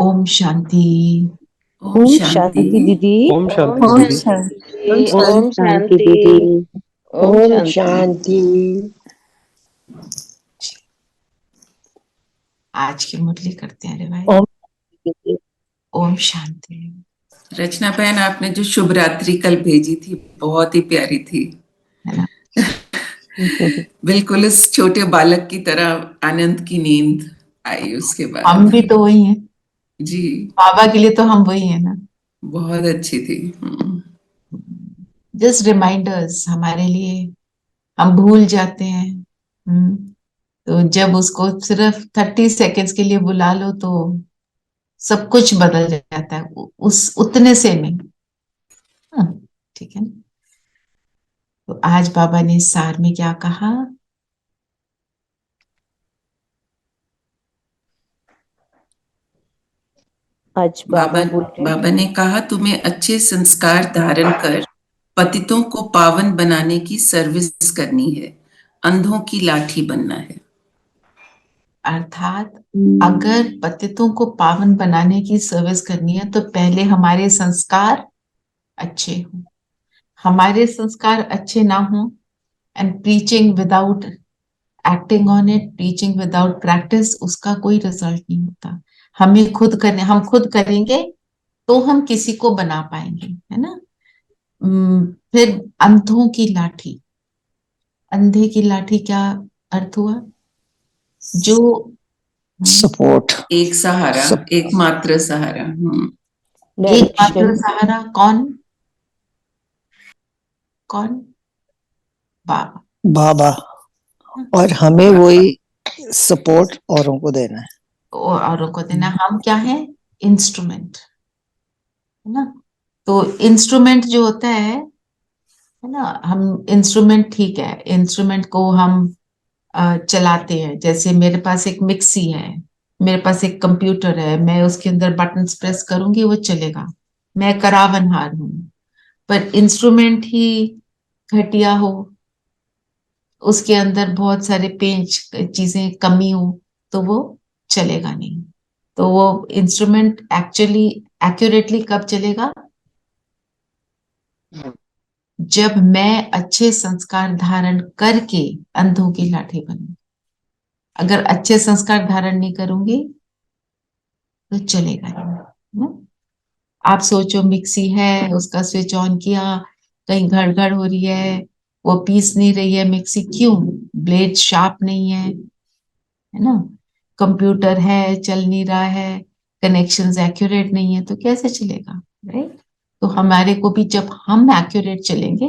ओम शांति। ओम ओम शांति। शांति दीदी। ओम शांति ओम दीदी। शांति। ओम शांति दीदी। ओम शांति। आज की मुरली करते हैं रे भाई। ओम दीदी। ओम शांति। रचना बहन, आपने जो शुभ रात्रि कल भेजी थी बहुत ही प्यारी थी, है ना? बिल्कुल इस छोटे बालक की तरह आनंद की नींद आई उसके हम बाद। भी तो वही हैं, जी, बाबा के लिए तो हम वही हैं ना। बहुत अच्छी थी। जस्ट रिमाइंडर्स हमारे लिए, हम भूल जाते हैं। तो जब उसको सिर्फ 30 सेकेंड्स के लिए बुला लो तो सब कुछ बदल जाता है उस उतने से में। हाँ, ठीक है ना। तो आज बाबा ने सार में क्या कहा? आज बाबा बाबा बोल रहे हैं, बाबा ने कहा, तुम्हें अच्छे संस्कार धारण कर पतितों को पावन बनाने की सर्विस करनी है, अंधों की लाठी बनना है। अर्थात अगर पतितों को पावन बनाने की सर्विस करनी है तो पहले हमारे संस्कार अच्छे हों। हमारे संस्कार अच्छे ना हों and preaching without acting on it, preaching without practice, उसका कोई रिजल्ट नहीं होता। हमें खुद करने, हम खुद करेंगे तो हम किसी को बना पाएंगे, है ना। फिर अंधों की लाठी। अंधे की लाठी क्या अर्थ हुआ? जो सपोर्ट। एक सहारा, एकमात्र सहारा। एकमात्र डायरेक्शन। सहारा कौन? कौन? बाबा। बाबा। और हमें वही सपोर्ट औरों को देना है। औरों को देना। हम क्या है? इंस्ट्रूमेंट, है ना। तो इंस्ट्रूमेंट जो होता है ना, हम इंस्ट्रूमेंट, ठीक है, इंस्ट्रूमेंट को हम चलाते हैं। जैसे मेरे पास एक मिक्सी है, मेरे पास एक कंप्यूटर है, मैं उसके अंदर बटन्स प्रेस करूंगी वो चलेगा। मैं करावनहार हूं। पर इंस्ट्रूमेंट ही घटिया हो, उसके अंदर बहुत सारे पेंच चीजें कमी हो, तो वो चलेगा नहीं। तो वो इंस्ट्रूमेंट एक्चुअली एक्यूरेटली कब चलेगा? जब मैं अच्छे संस्कार धारण करके अंधों की लाठी बनूं। अगर अच्छे संस्कार धारण नहीं करूंगी तो चलेगा नहीं, है ना? आप सोचो, मिक्सी है, उसका स्विच ऑन किया, कहीं गड़बड़ हो रही है, वो पीस नहीं रही है मिक्सी, क्यों? ब्लेड शार्प नहीं है ना। कंप्यूटर है, चल नहीं रहा है, कनेक्शंस एक्यूरेट नहीं है, तो कैसे चलेगा? राइट। तो हमारे को भी जब हम एक्यूरेट चलेंगे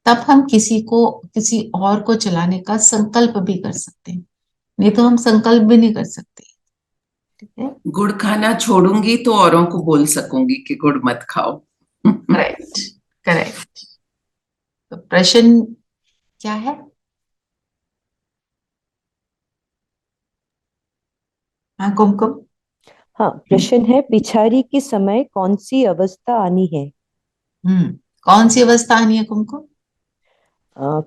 तब हम किसी को, किसी और को चलाने का संकल्प भी कर सकते हैं। नहीं तो हम संकल्प भी नहीं कर सकते। ठीक है। गुड़ खाना छोड़ूंगी तो औरों को बोल सकूंगी कि गुड़ मत खाओ। Correct, correct. तो प्रश्न क्या है? हाँ कुमकुम। हाँ, प्रश्न है, पिछाड़ी के समय कौन सी अवस्था आनी है? कौन सी अवस्था आनी है कुमकुम?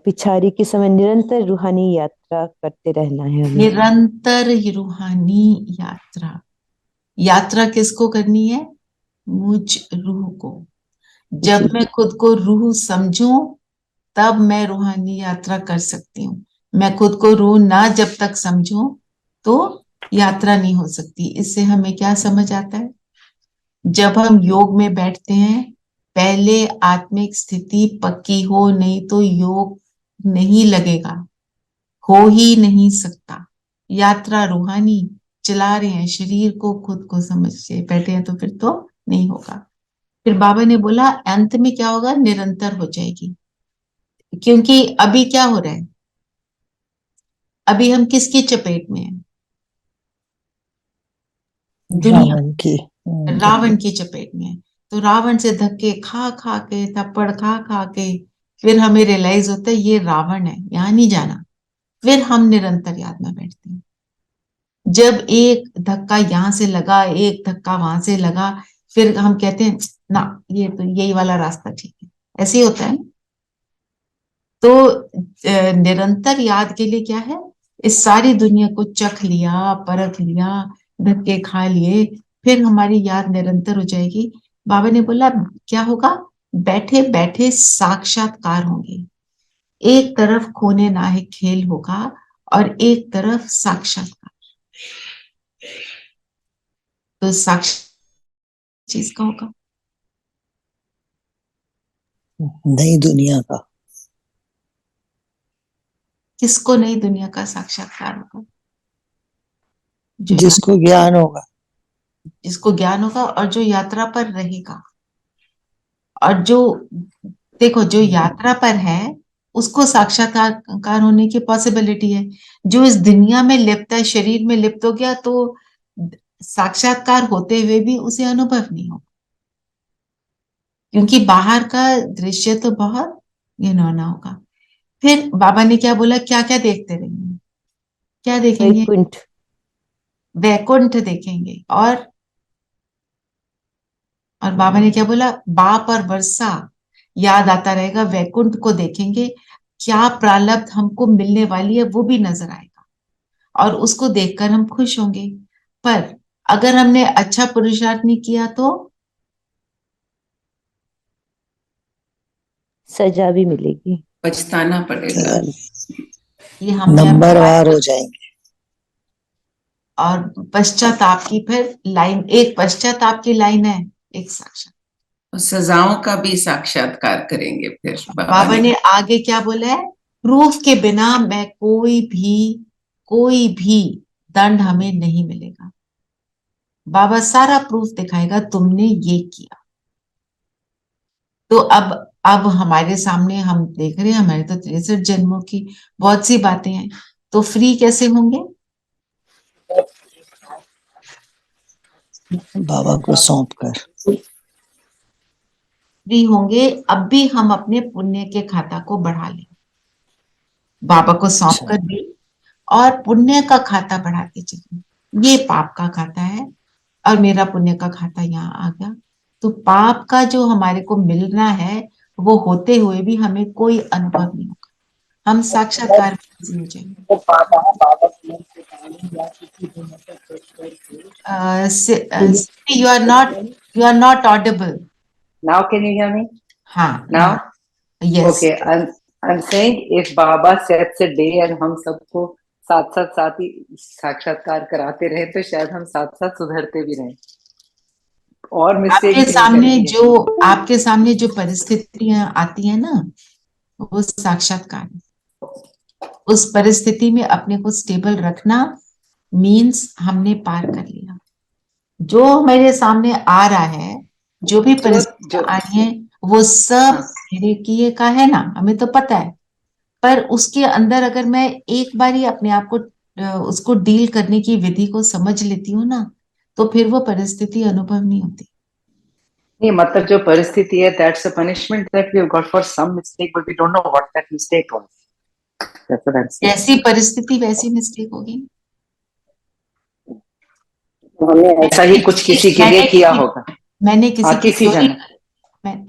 पिछाड़ी के समय निरंतर रूहानी यात्रा करते रहना है हमें। निरंतर रूहानी यात्रा। यात्रा किसको करनी है? मुझ रूह को। जब जी। मैं खुद को रूह समझूं तब मैं रूहानी यात्रा कर सकती हूँ। मैं खुद को रूह ना जब तक समझूं तो यात्रा नहीं हो सकती। इससे हमें क्या समझ आता है? जब हम योग में बैठते हैं, पहले आत्मिक स्थिति पक्की हो, नहीं तो योग नहीं लगेगा, हो ही नहीं सकता। यात्रा रूहानी चला रहे हैं, शरीर को खुद को समझ के बैठे हैं, तो फिर तो नहीं होगा। फिर बाबा ने बोला अंत में क्या होगा? निरंतर हो जाएगी। क्योंकि अभी क्या हो रहा है? अभी हम किसकी चपेट में हैं? दुनिया, रावण की। रावण की चपेट में है। तो रावण से धक्के खा खा के, थप्पड़ खा खा के, फिर हमें रियलाइज होता है ये रावण है, यहाँ नहीं जाना। फिर हम निरंतर याद में बैठते हैं। जब एक धक्का यहाँ से लगा, एक धक्का वहां से लगा, फिर हम कहते हैं ना, ये तो यही वाला रास्ता ठीक है। ऐसे ही होता है ना। तो निरंतर याद के लिए क्या है? इस सारी दुनिया को चख लिया, परख लिया, धक्के खा लिए, फिर हमारी याद निरंतर हो जाएगी। बाबा ने बोला क्या होगा, बैठे बैठे साक्षात्कार होंगे। एक तरफ खोने नाहे खेल होगा और एक तरफ साक्षात्कार। तो साक्षात चीज का होगा, नई दुनिया का। किसको नई दुनिया का साक्षात्कार होगा? जो जिसको ज्ञान होगा। जिसको ज्ञान होगा और जो यात्रा पर रहेगा। और जो देखो जो यात्रा पर है उसको साक्षात्कार होने की पॉसिबिलिटी है। जो इस दुनिया में लिप्त है, शरीर में लिप्त हो गया, तो साक्षात्कार होते हुए भी उसे अनुभव नहीं होगा, क्योंकि बाहर का दृश्य तो बहुत घिनौना होगा। फिर बाबा ने क्या बोला, क्या क्या देखते रहेंगे, क्या देखेंगे? वैकुंठ। वैकुंठ देखेंगे। और बाबा ने क्या बोला, बाप और वर्षा याद आता रहेगा, वैकुंठ को देखेंगे, क्या प्रारब्ध हमको मिलने वाली है वो भी नजर आएगा और उसको देखकर हम खुश होंगे। पर अगर हमने अच्छा पुरुषार्थ नहीं किया तो सजा भी मिलेगी। पछताना पड़ेगा। ये हमने नंबरवार हो जाएंगे। और पश्चाताप की फिर लाइन, एक पश्चाताप की लाइन है, एक साक्षात। और सजाओं का भी साक्षात्कार करेंगे फिर बाबा ने आगे क्या बोला है, प्रूफ के बिना मैं कोई भी दंड हमें नहीं मिलेगा। बाबा सारा प्रूफ दिखाएगा तुमने ये किया। तो अब हमारे सामने हम देख रहे हैं, हमारे तो 63 जन्मों की बहुत सी बातें हैं, तो फ्री कैसे होंगे? बाबा को सौंप कर। फ्री होंगे अब भी हम अपने पुण्य के खाता को बढ़ा लें, बाबा को सौंप कर भी, और पुण्य का खाता बढ़ाते चलें। ये पाप का खाता है और मेरा पुण्य का खाता यहाँ आ गया। तो पाप का जो हमारे को मिलना है वो होते हुए भी हमें कोई अनुभव नहीं होगा, हम साक्षात्कार में हो जाएंगे। You are not audible. Now can you hear me? हाँ Now? Yes. Okay, I'm saying if Baba sets a day and हम सबको साथ ही साक्षात्कार कराते रहे तो शायद हम साथ सुधरते भी रहे और मिस्टेक आपके सामने जो परिस्थितियां आती है ना, वो साक्षात्कार। उस परिस्थिति में अपने को स्टेबल रखना मीन्स हमने पार कर लिया। जो मेरे सामने आ रहा है, जो भी परिस्थितियां आ रही है, वो सब मेरे किए का है ना, हमें तो पता है। पर उसके अंदर अगर मैं एक बार ही अपने आप को उसको डील करने की विधि को समझ लेती हूँ ना, तो फिर वो परिस्थिति अनुभव नहीं होती। नहीं, मतलब जो परिस्थिति है, that's a punishment that we have got for some mistake, but we don't know what that mistake was. That's what I'm saying. जैसी परिस्थिति वैसी मिस्टेक होगी। हमने ऐसा ही कुछ किसी के लिए किया होगा। मैंने किसी की चोरी,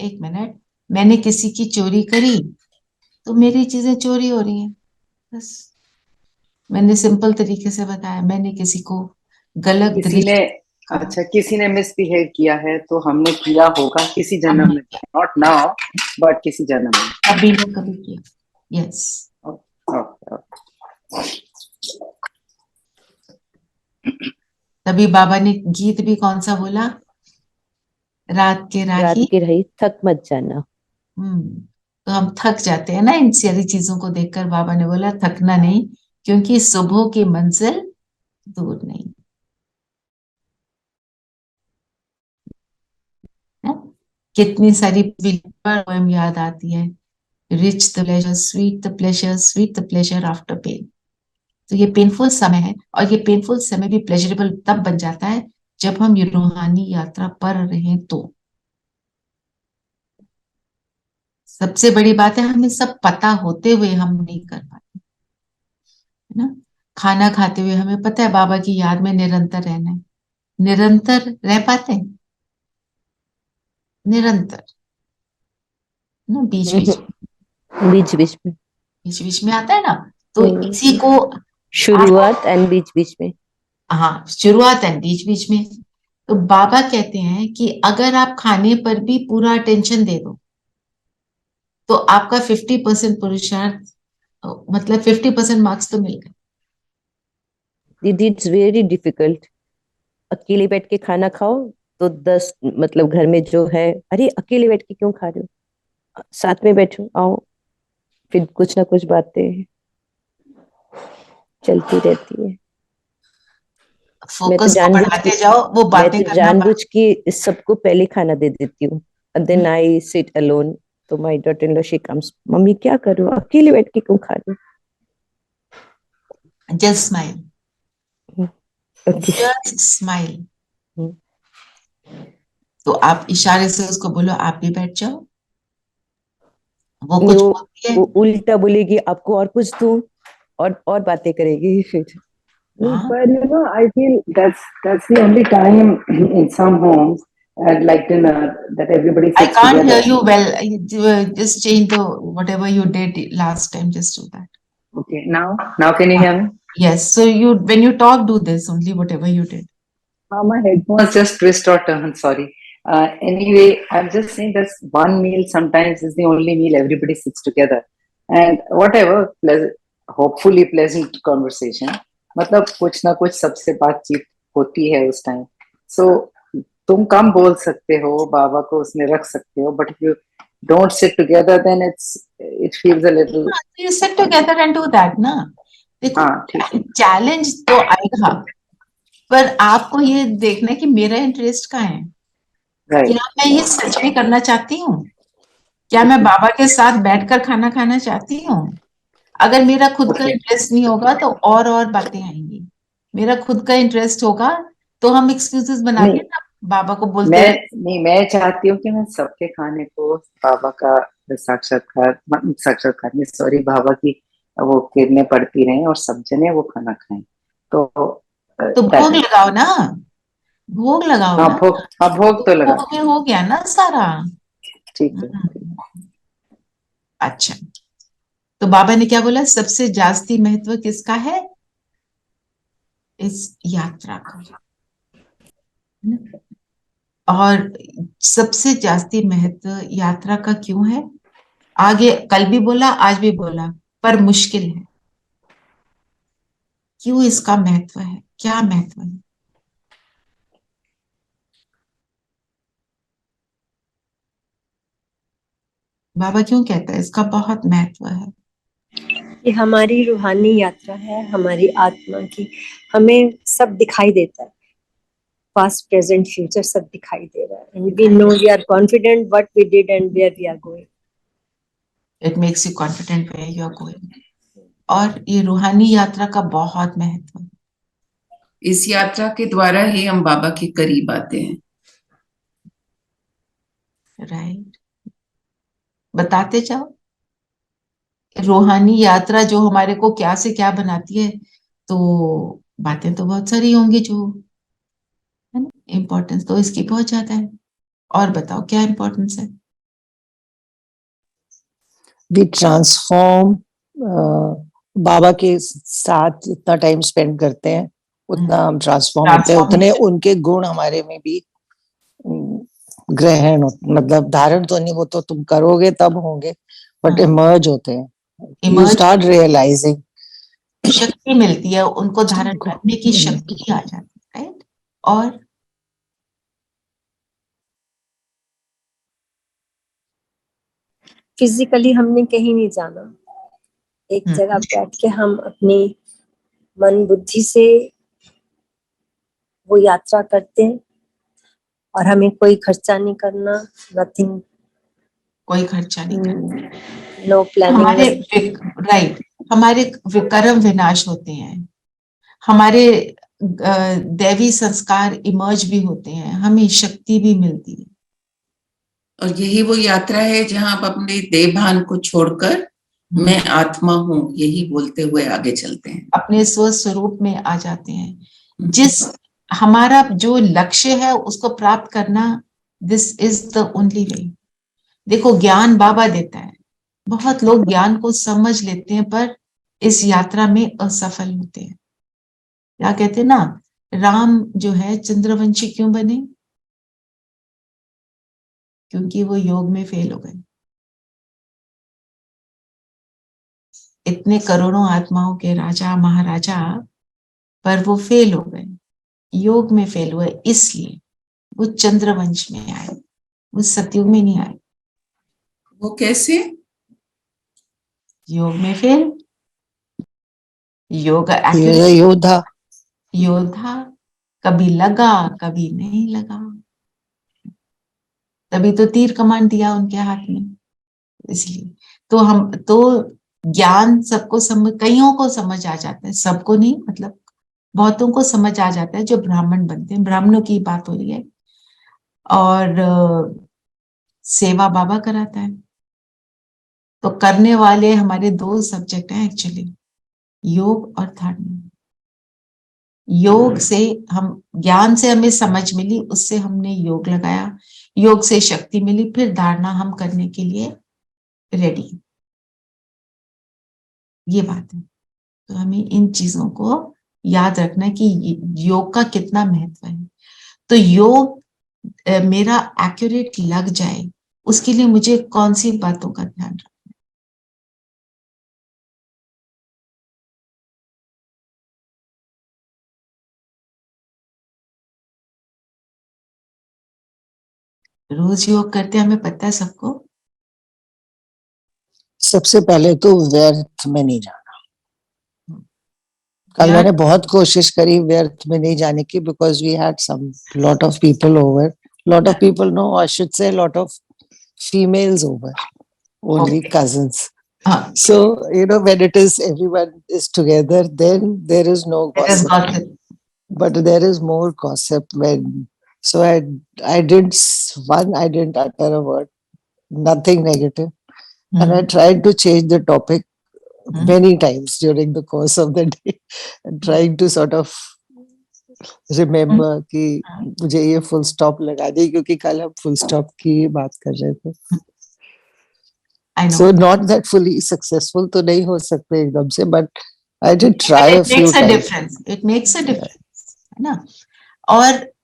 एक मिनट, मैंने किसी की चोरी करी तो मेरी चीजें चोरी हो रही हैं, बस। मैंने सिंपल तरीके से बताया, मैंने किसी को गलत किसी ने मिसबिहेव किया है तो हमने किया होगा किसी जन्म में, नॉट नाउ बट किसी जन्म में, कभी न कभी किया। यस। तभी बाबा ने गीत भी कौन सा बोला, रात के राही थक मत जाना। तो हम थक जाते हैं ना इन सारी चीजों को देखकर। बाबा ने बोला थकना नहीं, क्योंकि सुबह की मंजिल दूर नहीं है। कितनी सारी पोएम याद आती है, rich the pleasure, sweet the pleasure, sweet the pleasure after pain. तो ये पेनफुल समय है, और ये पेनफुल समय भी प्लेजरेबल तब बन जाता है जब हम ये रूहानी यात्रा पर रहे। तो सबसे बड़ी बात है, हमें सब पता होते हुए हम नहीं कर पाते, है ना। खाना खाते हुए हमें पता है बाबा की याद में निरंतर रहना है, निरंतर रह पाते हैं? निरंतर ना, बीच बीच में आता है ना। तो इसी को शुरुआत एंड बीच में। हाँ, शुरुआत एंड बीच में। तो बाबा कहते हैं कि अगर आप खाने पर भी पूरा अटेंशन दे दो तो आपका 50% पुरुषार्थ, मतलब 50% मार्क्स तो मिल गए। दीदी इट्स वेरी डिफिकल्ट। अकेले बैठ के खाना खाओ तो 10 मतलब घर में जो है, अरे अकेले बैठ के क्यों खा रहे हो, साथ में बैठो आओ, फिर कुछ ना कुछ बातें चलती रहती है। फोकस को बढ़ाते जाओ, वो मैं बातें तो करना जानबूझ के सबको पहले खाना दे देती हूँ, देन आई सिट अलोन। तो my daughter in law she comes, mummy क्या कर रहे हो, अकेले बैठ के क्यों खा रहे जस्ट स्माइल, हो? ओके। Just smile. तो आप इशारे से उसको बोलो आप भी बैठ जाओ, वो कुछ बोलती है। वो उल्टा बोलेगी आपको और कुछ दूं, और बातें करेगी फिर। हाँ, But you know, I feel that's the only time in some homes, like dinner, that everybody I sits can't hear together. you well. Just change the whatever you did last time. Just do that. Okay, now can you hear me? Yes. So you, when you talk, do this only. Whatever you did. My headphones just twist or turn. Sorry. Anyway, I'm just saying that one meal sometimes is the only meal everybody sits together, and whatever pleasant, hopefully pleasant conversation. मतलब कुछ ना कुछ सबसे बातचीत होती है उस time. So तुम कम बोल सकते हो, बाबा को उसमें रख सकते हो, but if you don't sit together, then it feels a little. You sit together and do that, ना. देखो, हाँ ठीक है. चैलेंज तो आएगा, पर आपको ये देखना है कि मेरा इंटरेस्ट कहाँ है। Right. क्या मैं ये सच में करना चाहती हूँ? क्या मैं बाबा के साथ बैठकर खाना खाना चाहती हूँ? अगर मेरा खुद का इंटरेस्ट नहीं होगा तो और बातें आएंगी। मेरा खुद का इंटरेस्ट होगा तो हम एक्सक्यूजेस बना के ना बाबा को बोलते हैं। मैं चाहती हूँ कि मैं सबके खाने को बाबा का साक्षात्कार में, सॉरी, बाबा की वो किरणें पड़ती रहें और सब जने वो खाना खाएं. तो भोग लगाओ ना, भोग लगाओ हाँ ना। भोग तो लगा. भोग में हो गया ना सारा। ठीक है. अच्छा, तो बाबा ने क्या बोला, सबसे जास्ती महत्व किसका है इस यात्रा का? और सबसे जास्ती महत्व यात्रा का क्यों है? आगे कल भी बोला, आज भी बोला, पर मुश्किल है। क्यों इसका महत्व है, क्या महत्व है? बाबा क्यों कहता है इसका बहुत महत्व है? ये हमारी रूहानी यात्रा है, हमारी आत्मा की। हमें सब दिखाई देता है, पास्ट प्रेजेंट फ्यूचर सब दिखाई दे रहा है, and we know, we are confident what we did and where we are going. It makes you confident where you are going. और ये रूहानी यात्रा का बहुत महत्व है। इस यात्रा के द्वारा ही हम बाबा के करीब आते हैं। राइट, बताते जाओ। रूहानी यात्रा जो हमारे को क्या से क्या बनाती है, तो बातें तो बहुत सारी होंगी जो है ना, इम्पोर्टेंस तो इसकी बहुत ज्यादा है। और बताओ क्या इम्पोर्टेंस है? वी ट्रांसफॉर्म, बाबा के साथ जितना टाइम स्पेंड करते हैं उतना हम ट्रांसफॉर्म होते हैं, उतने उनके गुण हमारे में भी ग्रहण, मतलब धारण तो नहीं, वो तो तुम करोगे तब होंगे, बट इमर्ज होते हैं. यू स्टार्ट रियलाइजिंग, शक्ति मिलती है उनको, धारण करने की शक्ति आ जाती है। राइट। और फिजिकली हमने कहीं नहीं जाना, एक जगह बैठ के हम अपनी मन बुद्धि से वो यात्रा करते हैं, और हमें कोई खर्चा नहीं करना, नथिंग, कोई खर्चा नहीं करना, नो प्लानिंग. हमारे राइट, हमारे विकर्म विनाश होते हैं, हमारे दैवी संस्कार इमर्ज भी होते हैं, हमें शक्ति भी मिलती है। और यही वो यात्रा है जहां आप अपने देहभान को छोड़कर मैं आत्मा हूँ यही बोलते हुए आगे चलते हैं, अपने स्वस्वरूप में आ जाते हैं। जिस हमारा जो लक्ष्य है उसको प्राप्त करना, this is the only way. देखो, ज्ञान बाबा देता है, बहुत लोग ज्ञान को समझ लेते हैं पर इस यात्रा में असफल होते हैं। क्या कहते हैं ना, राम जो है चंद्रवंशी क्यों बने? क्योंकि वो योग में फेल हो गए। इतने करोड़ों आत्माओं के राजा महाराजा, पर वो फेल हो गए, योग में फेल हुए, इसलिए वो चंद्रवंश में आए, वो सतयुग में नहीं आए। वो कैसे? योग में फेल। योग ये योद्धा योद्धा, कभी लगा कभी नहीं लगा, तभी तो तीर कमान दिया उनके हाथ में। इसलिए तो हम तो ज्ञान सबको कईयों को समझ आ जाता है, सबको नहीं, मतलब बहुतों को समझ आ जाता है जो ब्राह्मण बनते हैं। ब्राह्मणों की बात हो रही है। और सेवा बाबा कराता है। तो करने वाले हमारे दो सब्जेक्ट हैं एक्चुअली, योग और धारणा। योग से हम, ज्ञान से हमें समझ मिली, उससे हमने योग लगाया, योग से शक्ति मिली, फिर धारणा हम करने के लिए रेडी। ये बात है। तो हमें इन चीजों को याद रखना है कि योग का कितना महत्व है। तो योग मेरा एक्यूरेट लग जाए, उसके लिए मुझे कौन सी बातों का ध्यान रखना? रोज योग करते हैं, हमें पता है सबको। सबसे पहले तो व्यर्थ में नहीं जाना। कल यार, मैंने बहुत कोशिश करी व्यर्थ में नहीं जाने की, because we had some lot of people over, lot of people, no I should say lot of females over, only Okay. cousins. हाँ, So, you know, when it is everyone is together, then there is no that has gossip. got it. But there is more gossip when. So I didn't utter a word, nothing negative, and I tried to change the topic many times during the course of the day, and trying to sort of remember कि मुझे ये full stop लगा दी, क्योंकि कल हम full stop की बात कर रहे थे. I know. So not that fully successful तो नहीं हो सकते एकदम से, but I did try But a it few makes a times. difference. It makes a difference, है ना?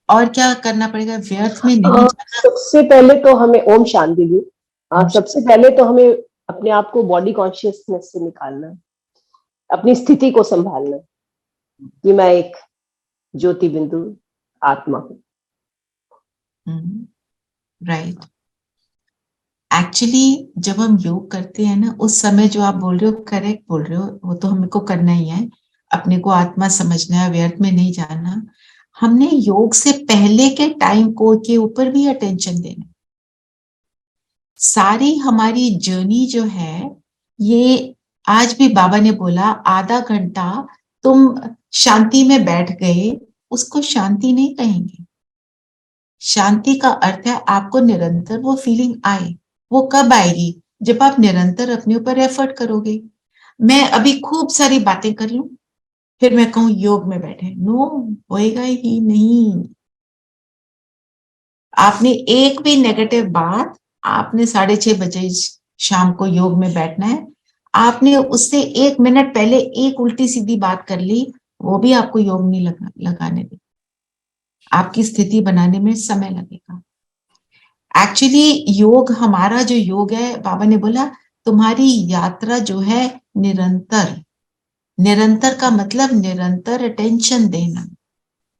और क्या करना पड़ेगा? व्यर्थ में नहीं जाना। सबसे पहले तो हमें ओम शांति दी। सबसे पहले तो हमें अपने आप को बॉडी कॉन्शियसनेस से निकालना, अपनी स्थिति को संभालना कि मैं एक ज्योति बिंदु आत्मा हूँ। राइट। एक्चुअली जब हम योग करते हैं ना, उस समय जो आप बोल रहे हो, करेक्ट बोल रहे हो, वो तो हमको करना ही है, अपने को आत्मा समझना है, व्यर्थ में नहीं जाना। हमने योग से पहले के टाइम को के ऊपर भी अटेंशन देना। सारी हमारी जर्नी जो है, ये आज भी बाबा ने बोला, आधा घंटा तुम शांति में बैठ गए, उसको शांति नहीं कहेंगे। शांति का अर्थ है आपको निरंतर वो फीलिंग आए। वो कब आएगी? जब आप निरंतर अपने ऊपर एफर्ट करोगे। मैं अभी खूब सारी बातें कर लूं, फिर मैं कहूं योग में बैठे, नो, होएगा ही नहीं। आपने एक भी नेगेटिव बात, आपने 6:30 बजे शाम को योग में बैठना है, आपने उससे 1 मिनट पहले एक उल्टी सीधी बात कर ली, वो भी आपको योग नहीं लगाने दे। आपकी स्थिति बनाने में समय लगेगा। एक्चुअली योग, हमारा जो योग है, बाबा ने बोला तुम्हारी यात्रा जो है निरंतर, निरंतर का मतलब निरंतर अटेंशन देना।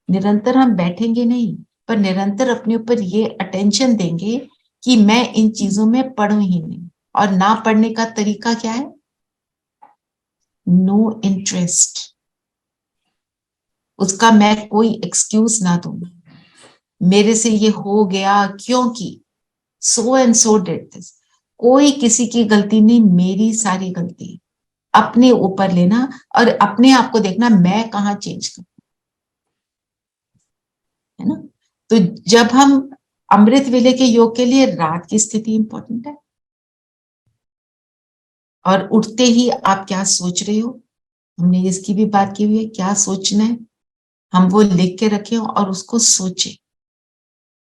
निरंतर हम बैठेंगे नहीं, पर निरंतर अपने ऊपर ये अटेंशन देंगे कि मैं इन चीजों में पढ़ूं ही नहीं। और ना पढ़ने का तरीका क्या है? No interest. उसका मैं कोई एक्सक्यूज ना दूं, मेरे से ये हो गया क्योंकि so and so did this. कोई किसी की गलती नहीं, मेरी सारी गलती। अपने ऊपर लेना और अपने आप को देखना, मैं कहाँ चेंज करूं, है ना? तो जब हम अमृत वेले के योग के लिए, रात की स्थिति इंपॉर्टेंट है, और उठते ही आप क्या सोच रहे हो, हमने इसकी भी बात की हुई है, क्या सोचना है, हम वो लिख के रखें और उसको सोचें,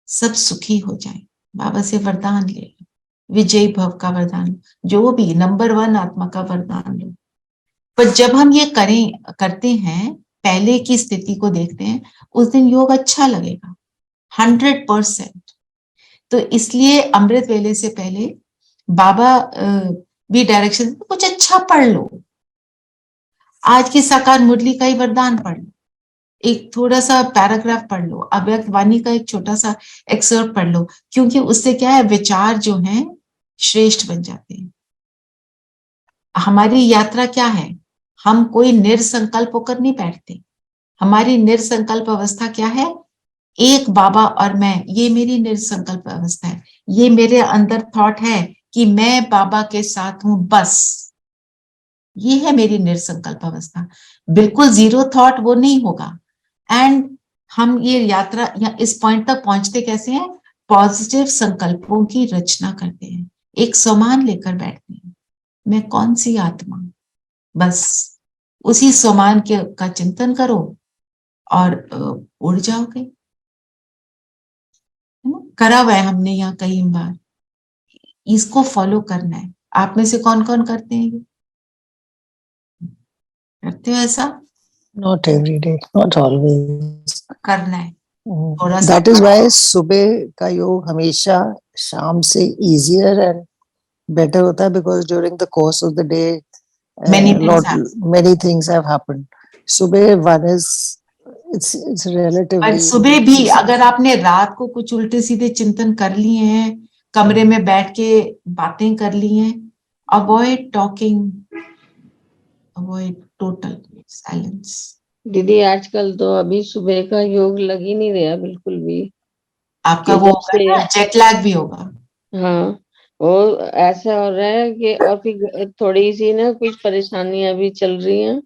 सब सुखी हो जाए। बाबा से वरदान ले लो, विजय भव का वरदान, जो भी नंबर 1 आत्मा का वरदान लो। पर जब हम ये करते हैं पहले की स्थिति को देखते हैं, उस दिन योग अच्छा लगेगा 100%। तो इसलिए अमृत वेले से पहले बाबा भी डायरेक्शन, कुछ अच्छा पढ़ लो, आज की साकार मुरली का ही वरदान पढ़ लो, एक थोड़ा सा पैराग्राफ पढ़ लो, अव्यक्त वाणी का एक छोटा सा एक्सर्ट पढ़ लो, क्योंकि उससे क्या है, विचार जो हैं श्रेष्ठ बन जाते हैं। हमारी यात्रा क्या है, हम कोई निरसंकल्प होकर नहीं बैठते। हमारी निरसंकल्प अवस्था क्या है, एक बाबा और मैं, ये मेरी निरसंकल्प अवस्था है। ये मेरे अंदर थॉट है कि मैं बाबा के साथ हूं, बस ये है मेरी निरसंकल्प अवस्था। बिल्कुल जीरो थॉट वो नहीं होगा। एंड हम ये यात्रा या इस पॉइंट तक पहुंचते कैसे हैं, पॉजिटिव संकल्पों की रचना करते हैं, एक समान लेकर बैठते हैं, मैं कौन सी आत्मा, बस उसी समान के का चिंतन करो और उड़ जाओगे। करा हुआ है हमने यहाँ कई बार, इसको फॉलो करना है। आप में से कौन कौन करते हैं, करते हो ऐसा? Not every day, not always. करना है थोड़ा सा। That is why सुबह का योग हमेशा शाम से easier and better होता है, because during the course of the day many things have happened. सुबह one is it's पर relatively सुबह भी अगर आपने रात को कुछ उल्टे सीधे चिंतन कर लिए हैं, कमरे में बैठ के बातें कर ली हैं, avoid talking, avoid total silence. दीदी आजकल तो अभी सुबह का योग लग ही नहीं रहा बिल्कुल भी। आपका कि वो जब होगा से- ना, जेट लैग भी होगा। हाँ, और ऐसा हो रहा है कि और फिर थोड़ी सी ना कुछ परेशानियां भी चल रही हैं,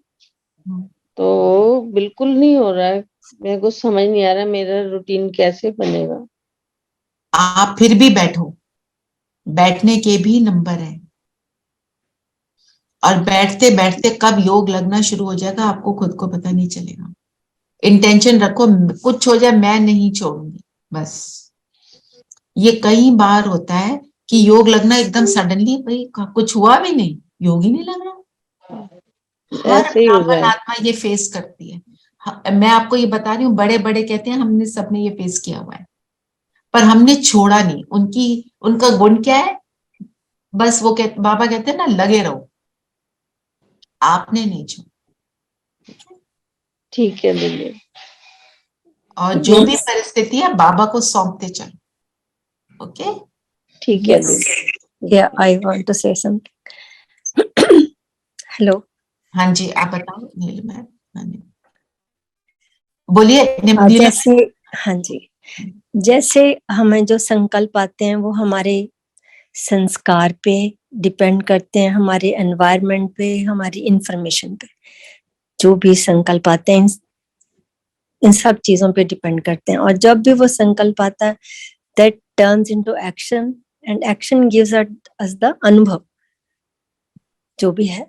तो बिल्कुल नहीं हो रहा है। मेरे को समझ नहीं आ रहा मेरा रूटीन कैसे बनेगा। आप फिर भी बैठो, बैठने के भी नंबर है, और बैठते बैठते कब योग लगना शुरू हो जाएगा आपको खुद को पता नहीं चलेगा। इंटेंशन रखो, कुछ हो जाए मैं नहीं छोड़ूंगी, बस। ये कई बार होता है कि योग लगना एकदम सडनली, भाई कुछ हुआ भी नहीं, योग ही नहीं लग रहा। हर ऐसे ही हो रहा है। आत्मा ये फेस करती है। मैं आपको ये बता रही हूँ, बड़े बड़े कहते हैं हमने सबने ये फेस किया हुआ है, पर हमने छोड़ा नहीं। उनका गुण क्या है, बस वो बाबा कहते हैं ना, लगे रहो, आपने नहीं छोड़ा। ठीक है दीदी। और जो भी परिस्थिति है बाबा को सौंपते चलो। ओके, ठीक है दीदी। Yeah, I want to say something. Hello. हाँ जी, आप बताओ नीलम मैम। हाँ जी, बोलिए नीलम। जैसे, हाँ जी, जैसे हमें जो संकल्प आते हैं वो हमारे संस्कार पे डिपेंड करते हैं, हमारे एनवायरनमेंट पे, हमारी इंफॉर्मेशन पे। जो भी संकल्प आते हैं इन सब चीजों पे डिपेंड करते हैं, और जब भी वो संकल्प आता है that turns into action, and action gives us the अनुभव जो भी है।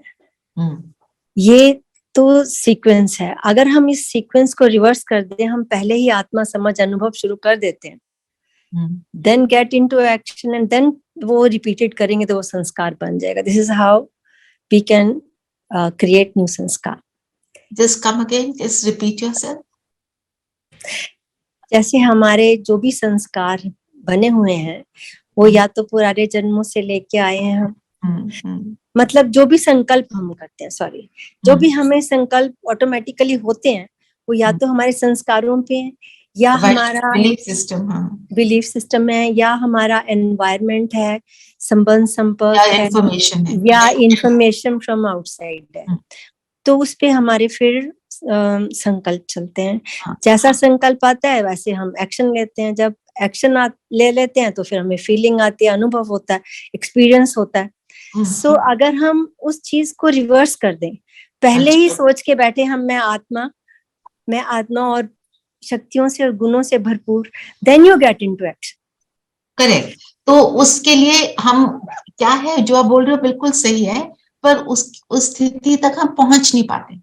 ये तो सीक्वेंस है। अगर हम इस सीक्वेंस को रिवर्स कर दें, हम पहले ही आत्मा समझ अनुभव शुरू कर देते हैं, then get into action, and then वो रिपीटेड करेंगे तो वो संस्कार बन जाएगा। This is how we can create new sanskar. Just come again, just repeat yourself. जैसे हमारे जो भी संस्कार बने हुए हैं वो या तो पुराने जन्मों से लेके आए हैं हम, मतलब जो भी संकल्प हम करते हैं, सॉरी, जो भी हमें संकल्प ऑटोमेटिकली होते हैं वो या तो हमारे संस्कारों पे है, या हमारा बिलीफ सिस्टम है, या हमारा एनवायरनमेंट है, संबंध संपर्क है, या इंफॉर्मेशन फ्रॉम आउटसाइड है। तो उस पे हमारे फिर संकल्प चलते हैं। जैसा संकल्प आता है वैसे हम एक्शन लेते हैं। जब एक्शन ले लेते हैं तो फिर हमें फीलिंग आती है, अनुभव होता है, एक्सपीरियंस होता है। सो अगर हम उस चीज को रिवर्स कर दें, पहले ही सोच के बैठे हम मैं आत्मा और शक्तियों से और गुणों से भरपूर, then you get into action. Correct. तो उसके लिए हम क्या है जो आप बोल रहे हो बिल्कुल सही है, पर उस स्थिति तक हम पहुंच नहीं पाते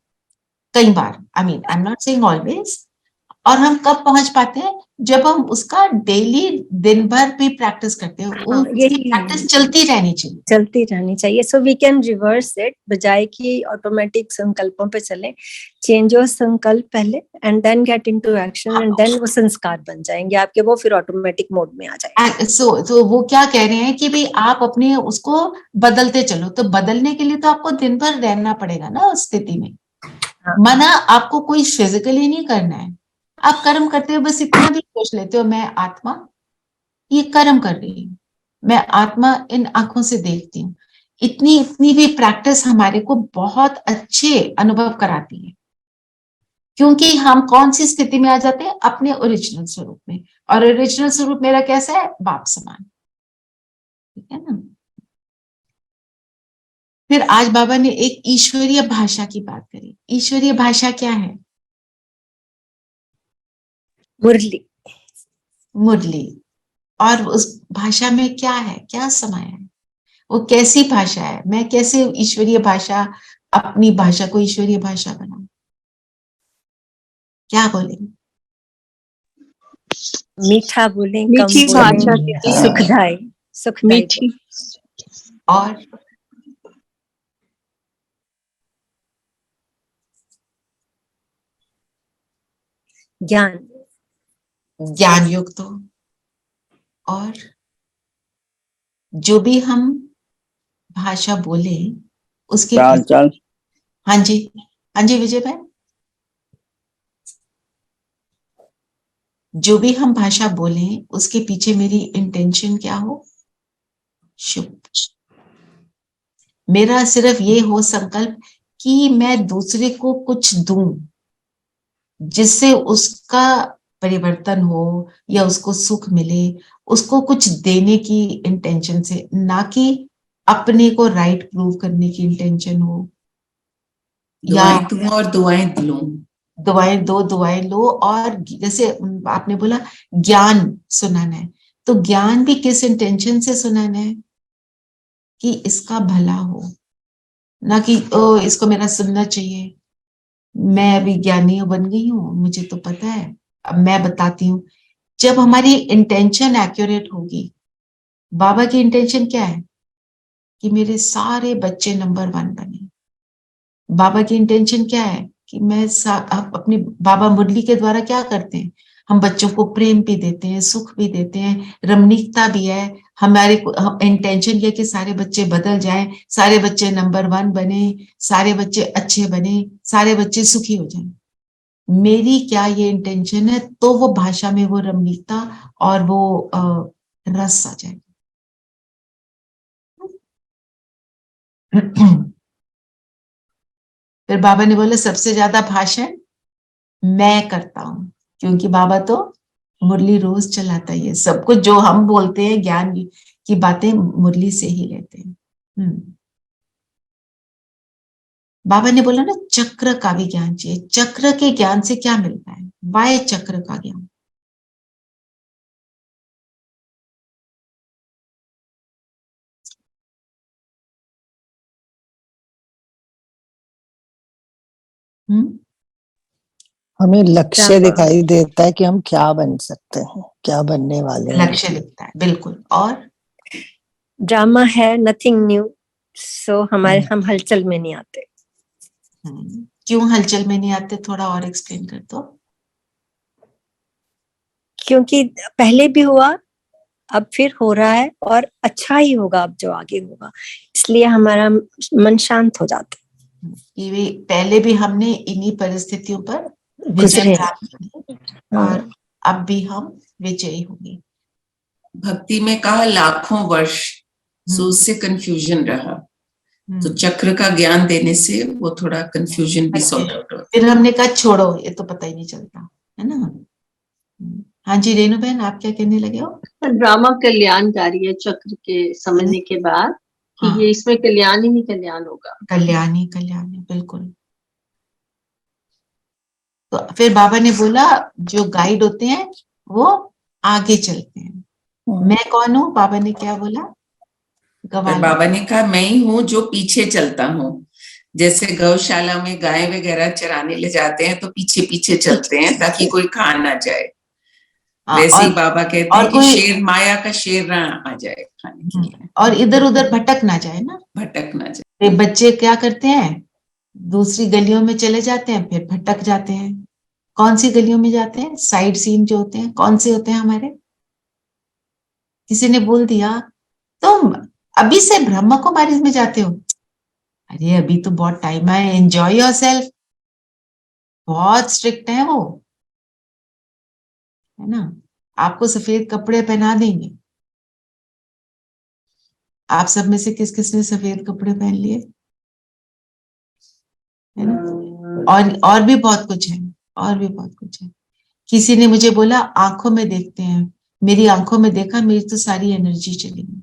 कई बार। I mean, I am not saying always, और हम कब पहुंच पाते हैं? जब हम उसका डेली दिन भर भी प्रैक्टिस करते हैं। वो यही प्रैक्टिस चलती रहनी चाहिए। चलती रहनी चाहिए। So we can reverse it, बजाय कि ऑटोमेटिक संकल्पों पे चले, चेंज योर संकल्प पहले and then get into action, and then वो संस्कार बन जाएंगे आपके, वो फिर ऑटोमेटिक मोड में आ जाएंगे। तो वो क्या कह रहे हैं कि भाई आप अपने उसको बदलते चलो। तो बदलने के लिए तो आपको दिन भर रहना पड़ेगा ना उस स्थिति में। मना आपको कोई फिजिकली नहीं करना है। आप कर्म करते हो, बस इतना भी सोच लेते हो, मैं आत्मा ये कर्म कर रही हूँ, मैं आत्मा इन आंखों से देखती हूँ। इतनी भी प्रैक्टिस हमारे को बहुत अच्छे अनुभव कराती है, क्योंकि हम कौन सी स्थिति में आ जाते हैं? अपने ओरिजिनल स्वरूप में। और ओरिजिनल स्वरूप मेरा कैसा है? बाप समान, ठीक है ना। फिर आज बाबा ने एक ईश्वरीय भाषा की बात करी। ईश्वरीय भाषा क्या है? मुरली। मुरली। और उस भाषा में क्या है, क्या समाया है? वो कैसी भाषा है? मैं कैसे ईश्वरीय भाषा, अपनी भाषा को ईश्वरीय भाषा बनाऊं? क्या बोलेंगे? मीठा बोले, कम मीठी भाषा बोले, दीदी, सुखदाई सुखदाई मीठी। और ज्ञान, ज्ञान युक्त हो। और जो भी हम भाषा बोले उसके चल हाँ जी, हाँ जी विजय भाई, जो भी हम भाषा बोले उसके पीछे मेरी इंटेंशन क्या हो? शुभ। मेरा सिर्फ ये हो संकल्प कि मैं दूसरे को कुछ दूं जिससे उसका परिवर्तन हो या उसको सुख मिले, उसको कुछ देने की इंटेंशन से, ना कि अपने को राइट प्रूव करने की इंटेंशन हो। या दुआएं दूं और दुआएं लूं। दुआएं दो, दुआएं लो। और जैसे आपने बोला ज्ञान सुनाना है, तो ज्ञान भी किस इंटेंशन से सुनाना है? कि इसका भला हो, ना कि ओ इसको मेरा सुनना चाहिए, मैं अभी ज्ञानी बन गई हूँ, मुझे तो पता है, अब मैं बताती हूँ। जब हमारी इंटेंशन एक्यूरेट होगी, बाबा की इंटेंशन क्या है? कि मेरे सारे बच्चे नंबर 1 बने। बाबा की इंटेंशन क्या है? कि मैं अपने बाबा मुरली के द्वारा क्या करते हैं? हम बच्चों को प्रेम भी देते हैं, सुख भी देते हैं, रमणीकता भी है। हमारे इंटेंशन ये कि सारे बच्चे बदल जाएं, सारे बच्चे नंबर 1 बने, सारे बच्चे अच्छे बने, सारे बच्चे सुखी हो जाएं। मेरी क्या ये इंटेंशन है? तो वो भाषा में वो रमणीकता और वो रस आ जाएगा। फिर बाबा ने बोला सबसे ज्यादा भाषण मैं करता हूं, क्योंकि बाबा तो मुरली रोज चलाता ही है। सब कुछ जो हम बोलते हैं ज्ञान की बातें मुरली से ही लेते हैं। बाबा ने बोला ना चक्र का भी ज्ञान चाहिए। चक्र के ज्ञान से क्या मिलता है? वाय चक्र का ज्ञान। हमें लक्ष्य दिखाई देता है कि हम क्या बन सकते हैं, क्या बनने वाले हैं। लक्ष्य दिखता है, बिल्कुल। और ड्रामा है, नथिंग न्यू। सो हम हलचल में नहीं आते। क्यों हलचल में नहीं आते? थोड़ा और एक्सप्लेन कर दो। क्योंकि पहले भी हुआ, अब फिर हो रहा है, और अच्छा ही होगा अब जो आगे होगा, इसलिए हमारा मन शांत हो जाता है। कि पहले भी हमने इन्हीं परिस्थितियों पर विजय गुजरे प्राप्त की और अब भी हम विजयी होंगे। भक्ति में कहा लाखों वर्ष, सो उससे कंफ्यूजन रहा, तो चक्र का ज्ञान देने से वो थोड़ा कंफ्यूजन भी सॉर्ट आउट हो। फिर हमने कहा छोड़ो, ये तो पता ही नहीं चलता है ना। हाँ जी रेणु बहन, आप क्या कहने लगे हो? ड्रामा कल्याणकारी है चक्र के समझने के बाद कि ये इसमें कल्याण ही कल्याण होगा। कल्याण ही कल्याण है, बिल्कुल। तो फिर बाबा ने बोला जो गाइड होते हैं वो आगे चलते हैं। मैं कौन हूँ? बाबा ने क्या बोला? फिर बाबा ने कहा मैं ही हूँ जो पीछे चलता हूँ, जैसे गौशाला में गाय वगैरह चराने ले जाते हैं तो पीछे पीछे चलते हैं ताकि कोई खा ना जाए, वैसे ही बाबा कहते हैं कि शेर, माया का शेर ना आ जाए खाने के लिए, और इधर उधर भटक ना जाए ना, भटक ना जाए। बच्चे क्या करते हैं, दूसरी गलियों में चले जाते हैं, फिर भटक जाते हैं। कौन सी गलियों में जाते हैं? साइड सीन जो होते हैं, कौन से होते हैं हमारे? किसी ने बोल दिया तुम अभी से ब्रह्मा कुमारी में जाते हो, अरे अभी तो बहुत टाइम है, एंजॉय योरसेल्फ। बहुत स्ट्रिक्ट है वो, है ना। आपको सफेद कपड़े पहना देंगे। आप सब में से किस किस ने सफेद कपड़े पहन लिए, है ना। और भी बहुत कुछ है, और भी बहुत कुछ है। किसी ने मुझे बोला आंखों में देखते हैं, मेरी आंखों में देखा, मेरी तो सारी एनर्जी चली गई।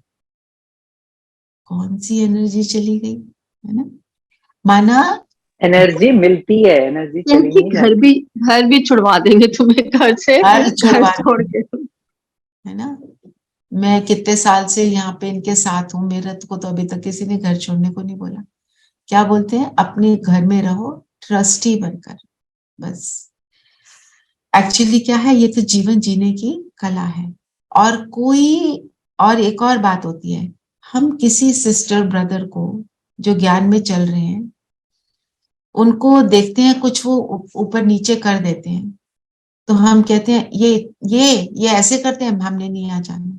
कौन सी एनर्जी चली गई, है ना। माना एनर्जी मिलती है, एनर्जी चली कि नहीं जाती। घर भी छुड़वा देंगे तुम्हें घर से, घर घर छुड़वा छोड़ के। है ना। मैं कितने साल से यहाँ पे इनके साथ हूँ, मेरे को तो अभी तक किसी ने घर छोड़ने को नहीं बोला। क्या बोलते हैं, अपने घर में रहो ट्रस्टी बनकर, बस। एक्चुअली क्या है, ये तो जीवन जीने की कला है। और एक और बात होती है, हम किसी सिस्टर ब्रदर को जो ज्ञान में चल रहे हैं, उनको देखते हैं कुछ वो ऊपर नीचे कर देते हैं, तो हम कहते हैं ये ऐसे करते हैं, हमने नहीं आ जाना।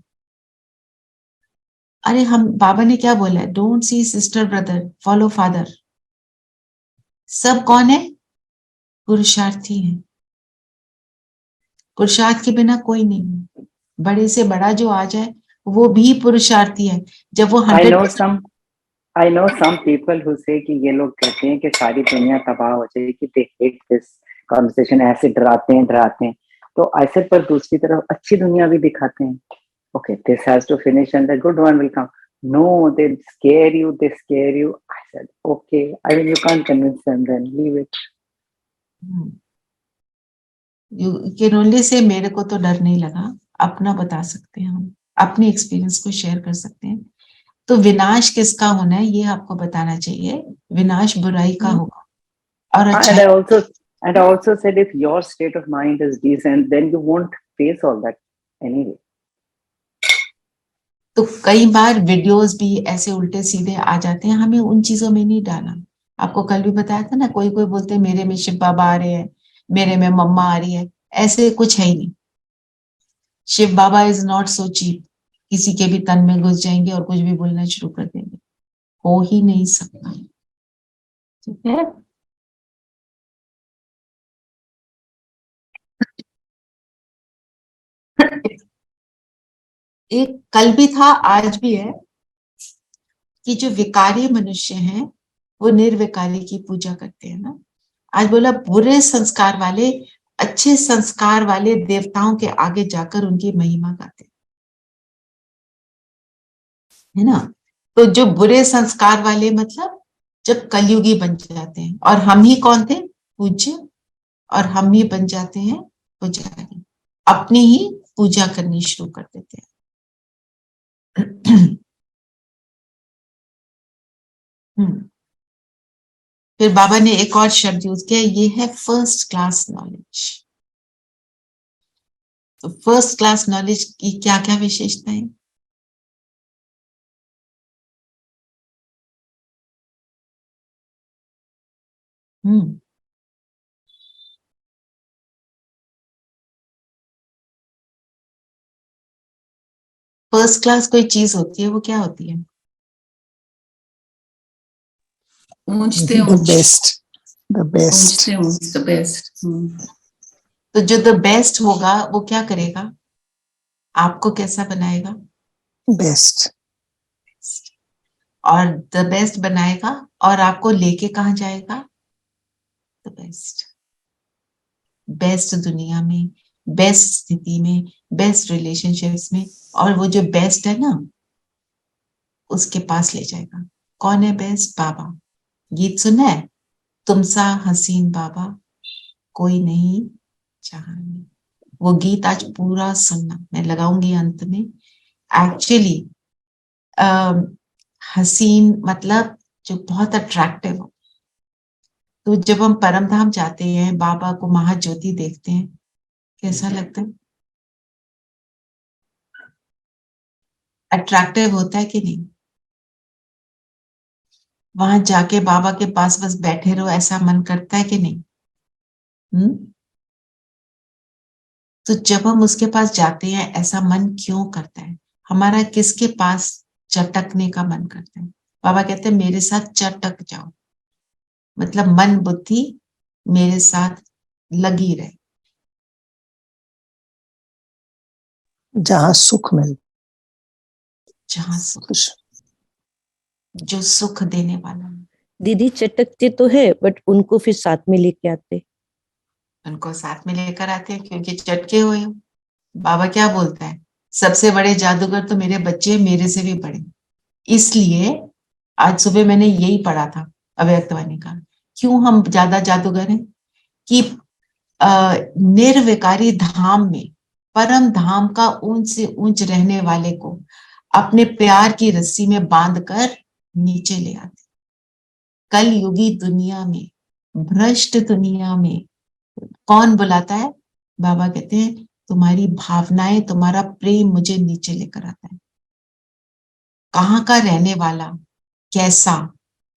अरे हम, बाबा ने क्या बोला है, don't see sister brother, follow father. सब कौन है? पुरुषार्थी है। पुरुषार्थ के बिना कोई नहीं है। बड़े से बड़ा जो आ जाए वो भी पुरुषार्थी है। जब वो 100 I know some people who say कि ये लोग कहते हैं कि सारी दुनिया तबाह हो जाएगी, they hate this conversation, ऐसे डराते हैं। तो ऐसे पर दूसरी तरफ अच्छी दुनिया भी दिखाते हैं। Okay, this has to finish and the good one will come. No, they scare you. I said, okay. I mean, you can't convince them, then leave it. You can only say मेरे को तो डर नहीं लगा, अपना बता सकते हैं हम, अपने एक्सपीरियंस को शेयर कर सकते हैं। तो विनाश किसका होना है ये आपको बताना चाहिए, विनाश बुराई का होगा और And I also said if your state of mind is decent, then you won't face all that anyway. तो कई बार वीडियोस भी ऐसे उल्टे सीधे आ जाते हैं, हमें उन चीजों में नहीं डालना। आपको कल भी बताया था ना, कोई कोई बोलते हैं मेरे में शिव बाबा आ रहे हैं, मेरे में मम्मा आ रही है, ऐसे कुछ है ही नहीं। शिव बाबा इज नॉट सो चीप, किसी के भी तन में घुस जाएंगे और कुछ भी बोलना शुरू कर देंगे, हो ही नहीं सकता। ठीक है। एक कल भी था, आज भी है, कि जो विकारी मनुष्य हैं वो निर्विकारी की पूजा करते हैं ना। आज बोला बुरे संस्कार वाले अच्छे संस्कार वाले देवताओं के आगे जाकर उनकी महिमा गाते है ना। तो जो बुरे संस्कार वाले मतलब जब कलयुगी बन जाते हैं, और हम ही कौन थे? पूज्य। और हम ही बन जाते हैं पुजारी, अपनी ही पूजा करनी शुरू कर देते हैं। फिर बाबा ने एक और शब्द यूज किया, ये है फर्स्ट क्लास नॉलेज। तो फर्स्ट क्लास नॉलेज की क्या क्या विशेषताएं? फर्स्ट क्लास कोई चीज होती है, वो क्या होती है? ऊंचते The best. The best. ऊंचते बेस्ट। तो जो द बेस्ट होगा वो क्या करेगा, आपको कैसा बनाएगा? Best. और द बेस्ट बनाएगा और आपको लेके कहाँ जाएगा? The best. बेस्ट दुनिया में, बेस्ट स्थिति में, बेस्ट रिलेशनशिप्स में, और वो जो बेस्ट है ना उसके पास ले जाएगा। कौन है बेस्ट? बाबा। गीत सुना है, तुम सा हसीन बाबा कोई नहीं चाहनी। वो गीत आज पूरा सुनना, मैं लगाऊंगी अंत में। एक्चुअली हसीन मतलब जो बहुत अट्रैक्टिव हो, तो जब हम परम धाम जाते हैं, बाबा को महाज्योति देखते हैं, कैसा लगता है? अट्रैक्टिव होता है कि नहीं? वहां जाके बाबा के पास बस बैठे रहो, ऐसा मन करता है कि नहीं? तो जब हम उसके पास जाते हैं, ऐसा मन क्यों करता है? हमारा किसके पास चटकने का मन करता है? बाबा कहते हैं मेरे साथ चटक जाओ, मतलब मन बुद्धि मेरे साथ लगी रहे, जहाँ सुख मिल, जहां सुख, जो सुख देने वाला है। दीदी चटकते तो है, बट उनको फिर साथ में लेके आते। उनको साथ में लेकर आते हैं क्योंकि चटके हुए हो। बाबा क्या बोलता है? सबसे बड़े जादूगर तो मेरे बच्चे, मेरे से भी बड़े। इसलिए आज सुबह मैंने यही पढ़ा था अव्यक्तवाणी का। क्यों हम ज्यादा जादूगर हैं? कि निर्विकारी धाम में, परम धाम का ऊंच से ऊंच रहने वाले को अपने प्यार की रस्सी में बांधकर नीचे ले आते। कल युगी दुनिया में, भ्रष्ट दुनिया में कौन बुलाता है? बाबा कहते हैं तुम्हारी भावनाएं, तुम्हारा प्रेम मुझे नीचे लेकर आता है। कहाँ का रहने वाला, कैसा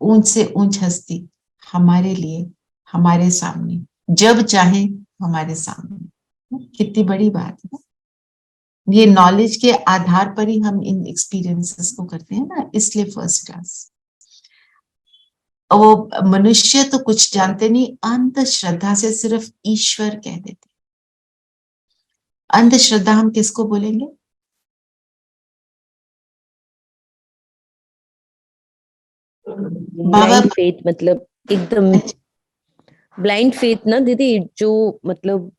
ऊंच से ऊंच हस्ती हमारे लिए, हमारे सामने, जब चाहे हमारे सामने। कितनी बड़ी बात है। ये नॉलेज के आधार पर ही हम इन एक्सपीरियंसेस को करते हैं ना, इसलिए फर्स्ट क्लास। वो मनुष्य तो कुछ जानते नहीं, अंधश्रद्धा से सिर्फ ईश्वर कह देते। अंधश्रद्धा हम किसको बोलेंगे? बाबा ब्लाइंड फेथ, मतलब एकदम ब्लाइंड फेथ ना दीदी, जो मतलब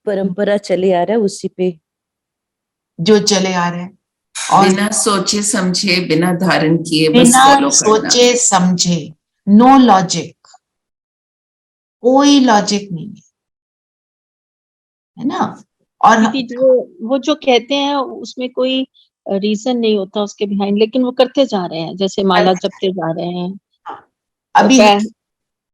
परंपरा चले आ रहा है उसी पे, जो चले आ रहे हैं, और बिना सोचे समझे, बिना धारण किए बस बिना फॉलो करना। सोचे समझे, नो लॉजिक, कोई लॉजिक नहीं है ना। और क्योंकि वो जो कहते हैं उसमें कोई रीजन नहीं होता उसके बिहाइंड, लेकिन वो करते जा रहे हैं, जैसे माला जपते जा रहे हैं। अभी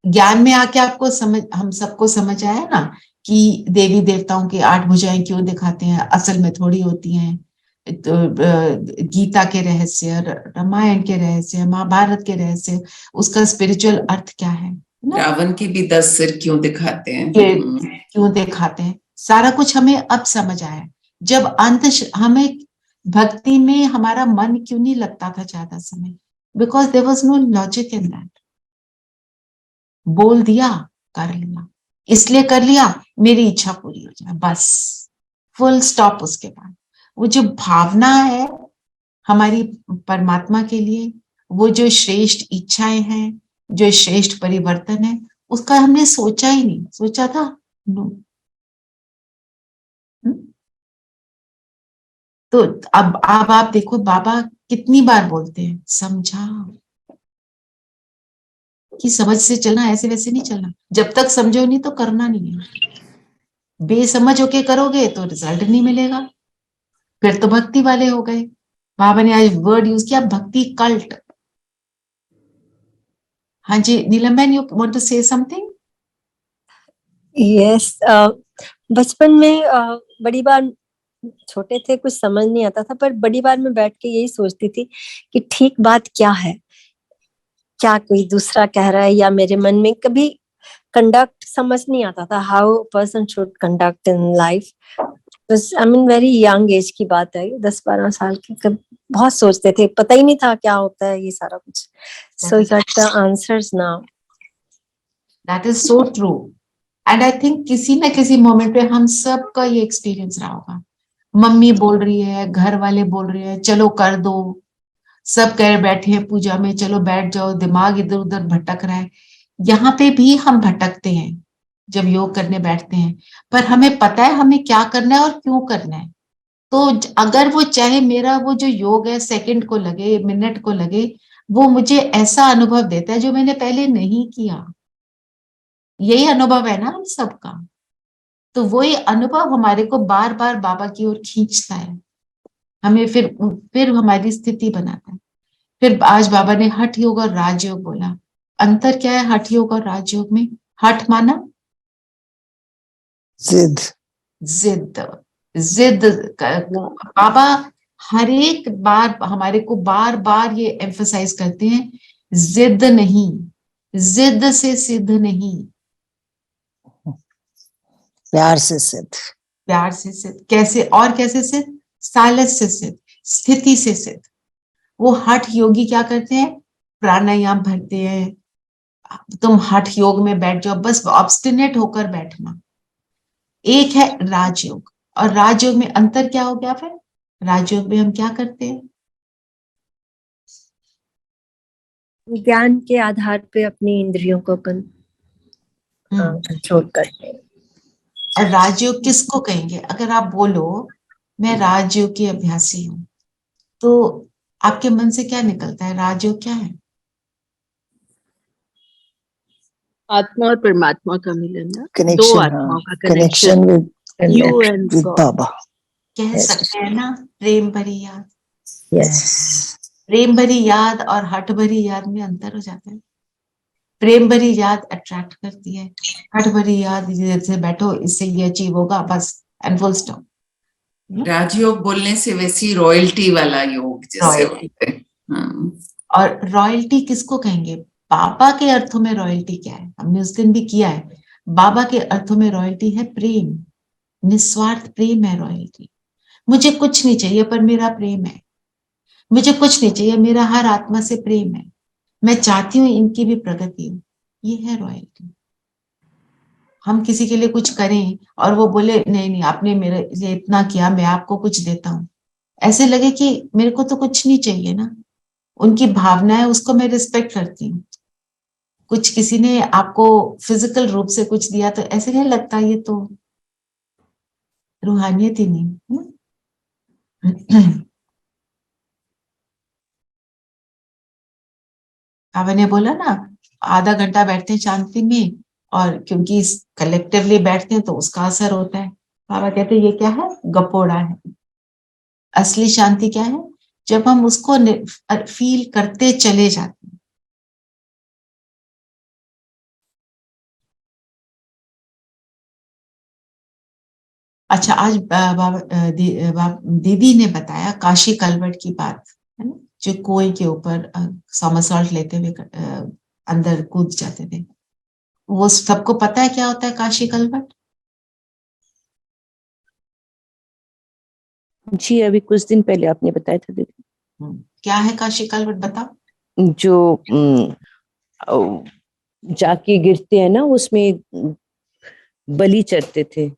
ज्ञान में आके आपको समझ, हम सबको समझ आया ना कि देवी देवताओं की 8 भुजाएं क्यों दिखाते हैं, असल में थोड़ी होती हैं। तो गीता के रहस्य, रामायण के रहस्य, महाभारत के रहस्य, उसका स्पिरिचुअल अर्थ क्या है ना? रावण के भी 10 सिर क्यों दिखाते हैं? क्यों दिखाते हैं, सारा कुछ हमें अब समझ आया। जब हमें भक्ति में हमारा मन क्यों नहीं लगता था ज्यादा समय? Because there was no logic in that. बोल दिया, कर लिया, इसलिए कर लिया मेरी इच्छा पूरी हो जाए, बस फुल स्टॉप। उसके बाद वो जो भावना है हमारी परमात्मा के लिए, वो जो श्रेष्ठ इच्छाएं हैं, जो श्रेष्ठ परिवर्तन है, उसका हमने सोचा ही नहीं। सोचा था नो। तो अब आप देखो बाबा कितनी बार बोलते हैं, समझा कि समझ से चलना, ऐसे वैसे नहीं चलना। जब तक समझो नहीं तो करना नहीं है। बेसमझ होके करोगे तो रिजल्ट नहीं मिलेगा, फिर तो भक्ति वाले हो गए। बाबा ने आज वर्ड यूज किया, भक्ति कल्ट। हाँ जी नीलम बहन, you want to say something? Yes, बचपन में बड़ी बार छोटे थे, कुछ समझ नहीं आता था, पर बड़ी बार में बैठ के यही सोचती थी कि ठीक बात क्या है, क्या कोई दूसरा कह रहा है या मेरे मन में। कभी कंडक्ट समझ नहीं आता था, how person should conduct in life. I mean very young age की बात है, 10-12 साल की। बहुत सोचते थे, पता ही नहीं था क्या होता है ये सारा कुछ। So you got the answers now. That is so true. And I think किसी न किसी मोमेंट पे हम सबका ये एक्सपीरियंस रहा होगा। मम्मी बोल रही है, घर वाले बोल रहे हैं चलो कर दो, सब कह बैठे हैं पूजा में, चलो बैठ जाओ, दिमाग इधर उधर भटक रहा है। यहाँ पे भी हम भटकते हैं जब योग करने बैठते हैं, पर हमें पता है हमें क्या करना है और क्यों करना है। तो अगर वो चाहे मेरा वो जो योग है सेकंड को लगे, मिनट को लगे, वो मुझे ऐसा अनुभव देता है जो मैंने पहले नहीं किया। यही अनुभव है ना हम सबका। तो वही अनुभव हमारे को बार बार बाबा की ओर खींचता है, हमें फिर हमारी स्थिति बनाता है। फिर आज बाबा ने हठ योग और राजयोग बोला। अंतर क्या है हठ योग और राजयोग में? हठ माना जिद। जिद। जिद बाबा हर एक बार हमारे को बार बार ये एम्फसाइज करते हैं, जिद नहीं, जिद से सिद्ध नहीं, प्यार से सिद्ध। प्यार से सिद्ध। कैसे? और कैसे सिद्ध? सालस से सिद्ध, स्थिति से सिद्ध। वो हठ योगी क्या करते हैं? प्राणायाम भरते हैं। तुम हठ योग में बैठ जाओ, बस ऑब्स्टिनेट होकर बैठना। एक है राजयोग, और राजयोग में अंतर क्या हो गया फिर? राजयोग में हम क्या करते हैं? ज्ञान के आधार पे अपनी इंद्रियों को कंट्रोल करते हैं। और राजयोग किसको कहेंगे? अगर आप बोलो मैं राजयोग की अभ्यासी हूं, तो आपके मन से क्या निकलता है? राजयोग क्या है? आत्मा और परमात्मा का मिलन ना, दो कनेक्शन। आत्माओं का connection connection, you and with God. बाबा। कह सकते हैं ना, प्रेम भरी याद। यस। प्रेम भरी याद और हठ भरी याद में अंतर हो जाता है। प्रेम भरी याद अट्रैक्ट करती है, हठ भरी याद जैसे बैठो इससे ये अचीव होगा बस, एंड फुल स्टॉप। राजयोग बोलने से वैसी रॉयल्टी वाला योग जैसे रॉयल्टी। होते हैं। और रॉयल्टी किसको कहेंगे? बाबा के अर्थों में रॉयल्टी क्या है? हमने उस दिन भी किया है। बाबा के अर्थों में रॉयल्टी है प्रेम, निस्वार्थ प्रेम है रॉयल्टी। मुझे कुछ नहीं चाहिए पर मेरा प्रेम है, मुझे कुछ नहीं चाहिए, मेरा हर आत्मा से प्रेम है, मैं चाहती हूँ इनकी भी प्रगति हो। ये है रॉयल्टी। हम किसी के लिए कुछ करें और वो बोले नहीं नहीं आपने मेरे लिए इतना किया, मैं आपको कुछ देता हूँ, ऐसे लगे कि मेरे को तो कुछ नहीं चाहिए ना। उनकी भावना है, उसको मैं रिस्पेक्ट करती हूँ। कुछ किसी ने आपको फिजिकल रूप से कुछ दिया तो ऐसे नहीं लगता ये तो रूहानियत ही नहीं। बाबा ने बोला ना आधा घंटा बैठते हैं शांति में, और क्योंकि कलेक्टिवली बैठते हैं तो उसका असर होता है। बाबा कहते हैं ये क्या है? गपोड़ा है। असली शांति क्या है? जब हम उसको फील करते चले जाते हैं। अच्छा, आज दीदी ने बताया काशी कलवट की बात, है ना, जो कुएं के ऊपर समरसॉल्ट लेते हुए अंदर कूद जाते थे। वो सबको पता है क्या होता है काशी कलवट? जी अभी कुछ दिन पहले आपने बताया था दीदी। क्या है काशी कलवट बताओ? जो जाके गिरते हैं ना, उसमें बलि चढ़ते थे।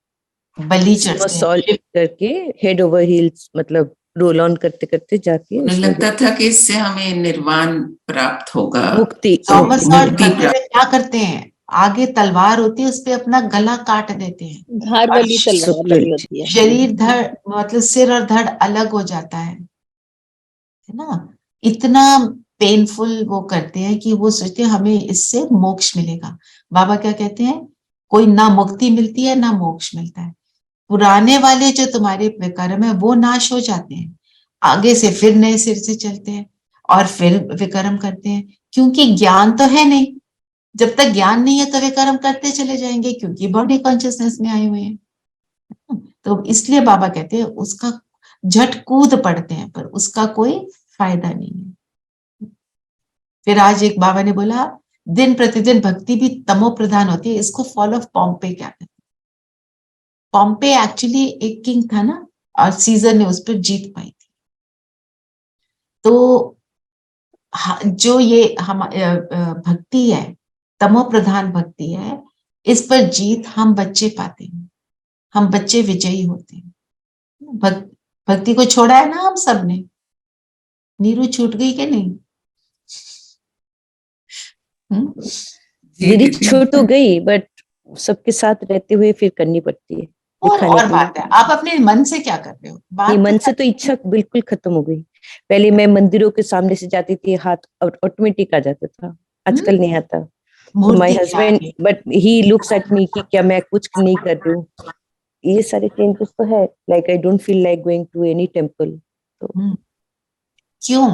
बलि चढ़ते सॉल्ट करके हेड ओवर हील्स, मतलब रोल ऑन करते करते जाके उन्हें लगता था कि इससे हमें निर्वाण प्राप्त होगा, मुक्ति। सॉमरसॉल्ट करते हुए क्या करते हैं? आगे तलवार होती है, उस पे अपना गला काट देते हैं। धार वाली तलवार लगी होती है। शरीर धड़ मतलब सिर और धड़ अलग हो जाता है ना। इतना पेनफुल वो करते हैं कि वो सोचते हैं हमें इससे मोक्ष मिलेगा। बाबा क्या कहते हैं? कोई ना मुक्ति मिलती है ना मोक्ष मिलता है। पुराने वाले जो तुम्हारे विकर्म है वो नाश हो जाते हैं, आगे से फिर नए सिर से चलते हैं और फिर विकर्म करते हैं, क्योंकि ज्ञान तो है नहीं। जब तक ज्ञान नहीं है तो विकर्म करते चले जाएंगे, क्योंकि बॉडी कॉन्शियसनेस में आए हुए हैं। तो इसलिए बाबा कहते हैं उसका झट कूद पड़ते हैं, पर उसका कोई फायदा नहीं है। फिर आज एक बाबा ने बोला दिन प्रतिदिन भक्ति भी तमो प्रधान होती है, इसको फॉल ऑफ पॉम्पे क्या कहते हैं? पॉम्पे एक्चुअली एक किंग था ना, और सीजर ने उस पर जीत पाई थी। तो जो ये हम भक्ति है, तमो प्रधान भक्ति है, इस पर जीत हम बच्चे पाते हैं, हम बच्चे विजयी होते हैं। भक्ति को छोड़ा है ना हम सब ने। नीरू छूट गई कि नहीं? दीदी छूट तो गई, बट सबके साथ रहते हुए फिर करनी पड़ती है। और बात है आप अपने मन से क्या कर रहे हो? ये मन से तो इच्छा बिल्कुल खत्म हो गई। पहले मैं मंदिरों के सामने से जाती थी, हाथ ऑटोमेटिक आ जाता था, आजकल नहीं आता। तो my husband but he looks at me कि क्या मैं कुछ नहीं कर रही हूँ। ये सारे चेंजेस तो है, like I don't feel like going to any temple. तो क्यों?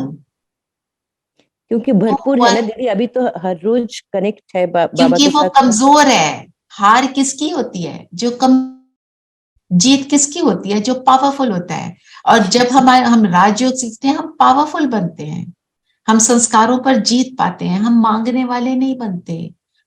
क्योंकि भरपूर है ना दीदी, अभी तो हर रोज कनेक्ट है बाबा क्योंकि के वो साथ। कमजोर है। हार किसकी होती है? जो कम, जीत किसकी होती है? जो पावरफुल होता है। और जब हम राजयोग सीखते हैं, हम पावरफुल बनते हैं, हम संस्कारों पर जीत पाते हैं, हम मांगने वाले नहीं बनते,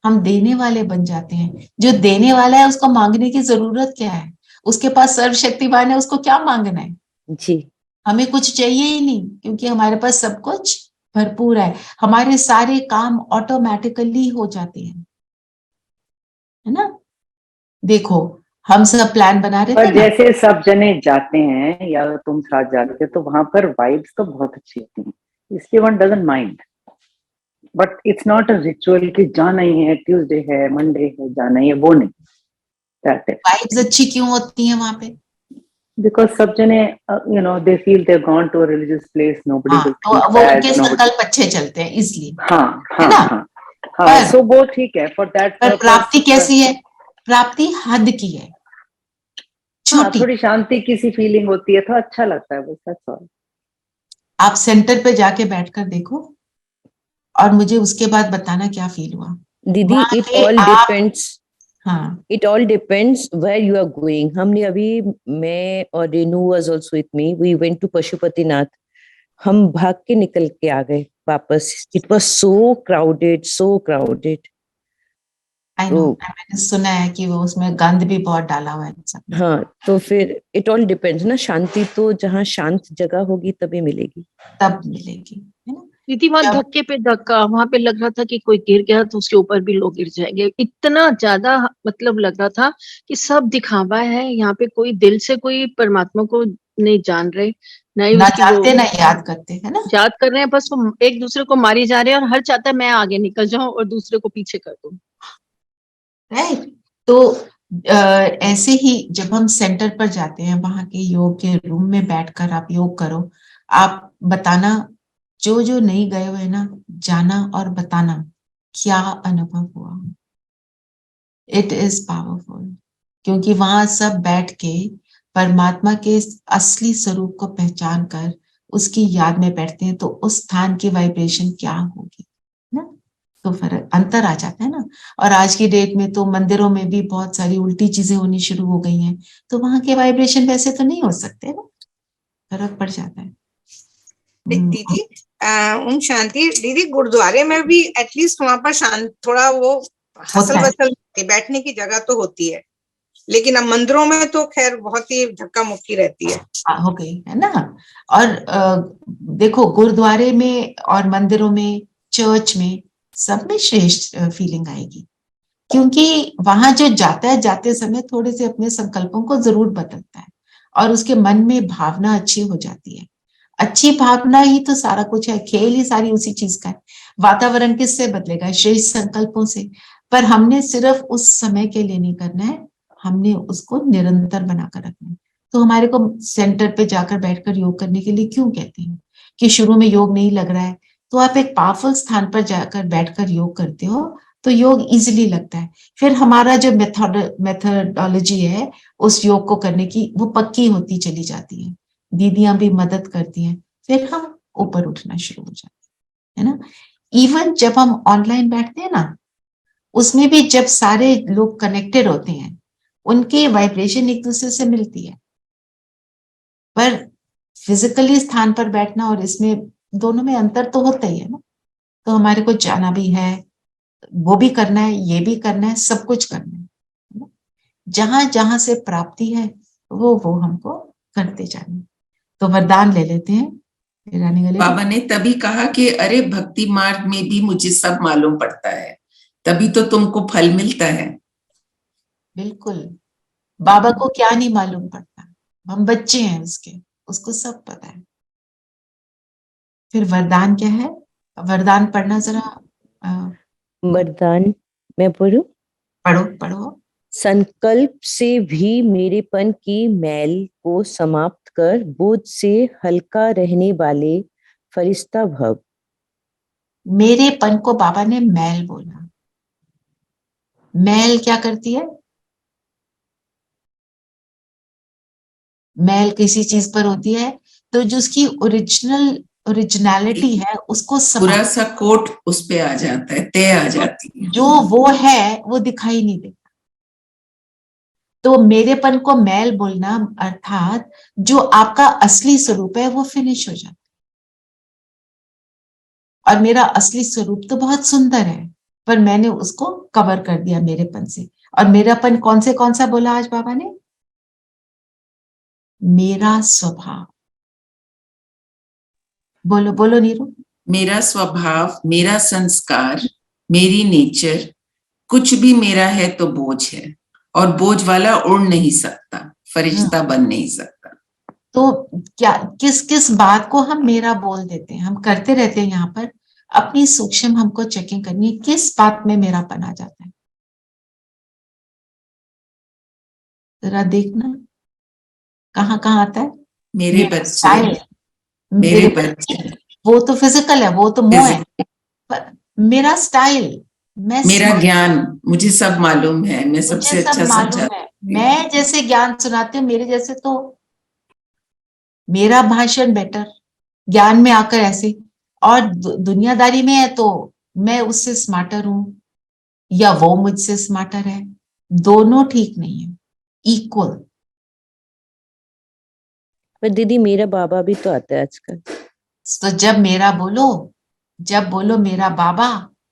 हम देने वाले बन जाते हैं। जो देने वाला है उसको मांगने की जरूरत क्या है? उसके पास सर्वशक्तिमान है, उसको क्या मांगना है? जी, हमें कुछ चाहिए ही नहीं, क्योंकि हमारे पास सब कुछ भरपूर है। हमारे सारे काम ऑटोमेटिकली हो जाते हैं, है ना? देखो, हम सब प्लान बना रहे थे पर ना। जैसे सब जने जाते हैं या तुम साथ जाते थे तो वहां पर वाइब्स तो बहुत अच्छी होती हैं, इसलिए one doesn't mind. But it's not a ritual कि जाना ही है, ट्यूसडे है, मंडे है, जाना ही है, वो नहीं। दैट इज वाइब्स अच्छी क्यों होती हैं वहां पे? बिकॉज सब जने they feel they gone to a religious place, nobody हाँ, विल तो फील वो बैड, उनके नोबडी। संकल्प अच्छे चलते हैं इसलिए, हाँ है हाँ ना? हाँ हाँ, पर सो वो ठीक है फॉर दैट पर पर्पस। प्राप्ति कैसी है? प्राप्ति हद की है, हाँ, छोटी। थोड़ी शांति की सी फीलिंग होती है, तो अच्छा लगता है, बस दैट्स ऑल। आप सेंटर पे जाके बैठकर देखो और मुझे उसके बाद बताना क्या फील हुआ दीदी वहां इट पे ऑल आप। डिपेंड्स, हाँ, it all depends where you are going. हमने अभी, मैं और Renu was also with me, we went to Pashupatinath. हम भाग के निकल के आ गए वापस, it was so crowded, so crowded. I know, तो मैंने सुना है कि वो उसमें गंद भी बहुत डाला हुआ है सब ने। हाँ, तो फिर इट ऑल डिपेंड्स ना, शांति तो जहाँ शांत जगह होगी तभी मिलेगी। तब मिलेगी, है ना? दीदी वहां जब धक्के पे धक्का, वहां पे लग रहा था कि कोई गिर गया तो उसके ऊपर भी लोग गिर जाएंगे, इतना ज्यादा मतलब लग रहा था कि सब दिखावा है यहाँ पे, कोई दिल से कोई परमात्मा को नहीं जान रहे, ना ही ना उसकी वो जानते ना याद करते, है ना? याद कर रहे हैं, बस वो एक दूसरे को मारी जा रहे हैं और हर चाहता है मैं आगे निकल जाऊं और दूसरे को पीछे कर दूं। राइट। तो ऐसे ही जब हम सेंटर पर जाते हैं, वहां के योग के रूम में बैठकर आप योग करो। आप बताना, जो जो नहीं गए हुए ना, जाना और बताना क्या अनुभव हुआ। इट इज पावरफुल, क्योंकि वहां सब बैठ के परमात्मा के असली स्वरूप को पहचान कर उसकी याद में बैठते हैं, तो उस स्थान की वाइब्रेशन क्या होगी ना? तो फर्क अंतर आ जाता है ना। और आज की डेट में तो मंदिरों में भी बहुत सारी उल्टी चीजें होनी शुरू हो गई हैं, तो वहां के वाइब्रेशन वैसे तो नहीं हो सकते ना, फर्क पड़ जाता है। दीदी ओम शांति। दीदी गुरुद्वारे में भी एटलीस्ट वहां पर शांत, थोड़ा वो हसल होता है। बसल बैठने की जगह तो होती है, लेकिन अब मंदिरों में तो खैर बहुत ही धक्का मुक्की रहती है। हो गई है ना। और देखो, गुरुद्वारे में और मंदिरों में, चर्च में, सब में श्रेष्ठ फीलिंग आएगी, क्योंकि वहां जो जाता है, जाते समय थोड़े से अपने संकल्पों को जरूर बदलता है और उसके मन में भावना अच्छी हो जाती है। अच्छी भावना ही तो सारा कुछ है, खेल ही सारी उसी चीज का है। वातावरण किससे बदलेगा? श्रेष्ठ संकल्पों से। पर हमने सिर्फ उस समय के लिए नहीं करना है, हमने उसको निरंतर बनाकर रखना है। तो हमारे को सेंटर पे जाकर बैठकर योग करने के लिए क्यों कहते हैं? कि शुरू में योग नहीं लग रहा है, तो आप एक पावरफुल स्थान पर जाकर बैठकर योग करते हो तो योग इजिली लगता है। फिर हमारा जो मेथोडोलॉजी है उस योग को करने की, वो पक्की होती चली जाती है। दीदियां भी मदद करती हैं, फिर हम ऊपर उठना शुरू हो जाते हैं, है ना? इवन जब हम ऑनलाइन बैठते हैं ना, उसमें भी जब सारे लोग कनेक्टेड होते हैं, उनकी वाइब्रेशन एक दूसरे से मिलती है। पर फिजिकली स्थान पर बैठना और इसमें, दोनों में अंतर तो होता ही है ना। तो हमारे को जाना भी है, वो भी करना है, ये भी करना है, सब कुछ करना है ना? जहां जहां से प्राप्ति है वो हमको करते जाना। तो वरदान ले लेते हैं। रानी गले बाबा ने तभी कहा कि अरे भक्ति मार्ग में भी मुझे सब मालूम पड़ता है, तभी तो तुमको फल मिलता है। बिल्कुल, बाबा को क्या नहीं मालूम पड़ता, हम बच्चे हैं उसके, उसको सब पता है। फिर वरदान क्या है? वरदान पढ़ना जरा, वरदान मैं बोलूं? पढ़ो पढ़ो। संकल्प से भी मेरेपन की मैल को समाप्त कर बोझ से हल्का रहने वाले फरिश्ता भव। मेरेपन को बाबा ने मैल बोला। मैल क्या करती है? मैल किसी चीज पर होती है तो जो उसकी ओरिजिनल ओरिजिनलिटी है उसको पूरा सा कोट उस पे आ जाता है, तय आ जाती है। जो वो है वो दिखाई नहीं देता। तो मेरेपन को मैल बोलना अर्थात जो आपका असली स्वरूप है वो फिनिश हो जाता। और मेरा असली स्वरूप तो बहुत सुंदर है, पर मैंने उसको कवर कर दिया मेरेपन से। और मेरापन कौन सा बोला आज बाबा ने? मेरा स्वभाव। बोलो बोलो नीरू। मेरा स्वभाव, मेरा संस्कार, मेरी नेचर, कुछ भी मेरा है तो बोझ है, और बोझ वाला उड़ नहीं सकता, फरिश्ता बन नहीं सकता। तो क्या किस किस बात को हम मेरा बोल देते हैं? हम करते रहते हैं। यहाँ पर अपनी सूक्ष्म हमको चेकिंग करनी है, किस बात में मेरापन आ जाता है। जरा देखना कहाँ कहाँ आता है। मेरे बच्चे, मेरे बच्चे, वो तो फिजिकल है, वो तो मोह है। पर मेरा स्टाइल, मेरा ज्ञान, मुझे सब मालूम है, मैं सबसे अच्छा समझाती हूँ। मैं जैसे ज्ञान सुनाती हूँ, मेरे जैसे तो मेरा भाषण बेटर, ज्ञान में आकर ऐसे। और दुनियादारी में है तो मैं उससे स्मार्टर हूं या वो मुझसे स्मार्टर है, दोनों ठीक नहीं है, इक्वल। पर दीदी मेरा बाबा भी तो आता है आजकल। तो जब बोलो मेरा बाबा,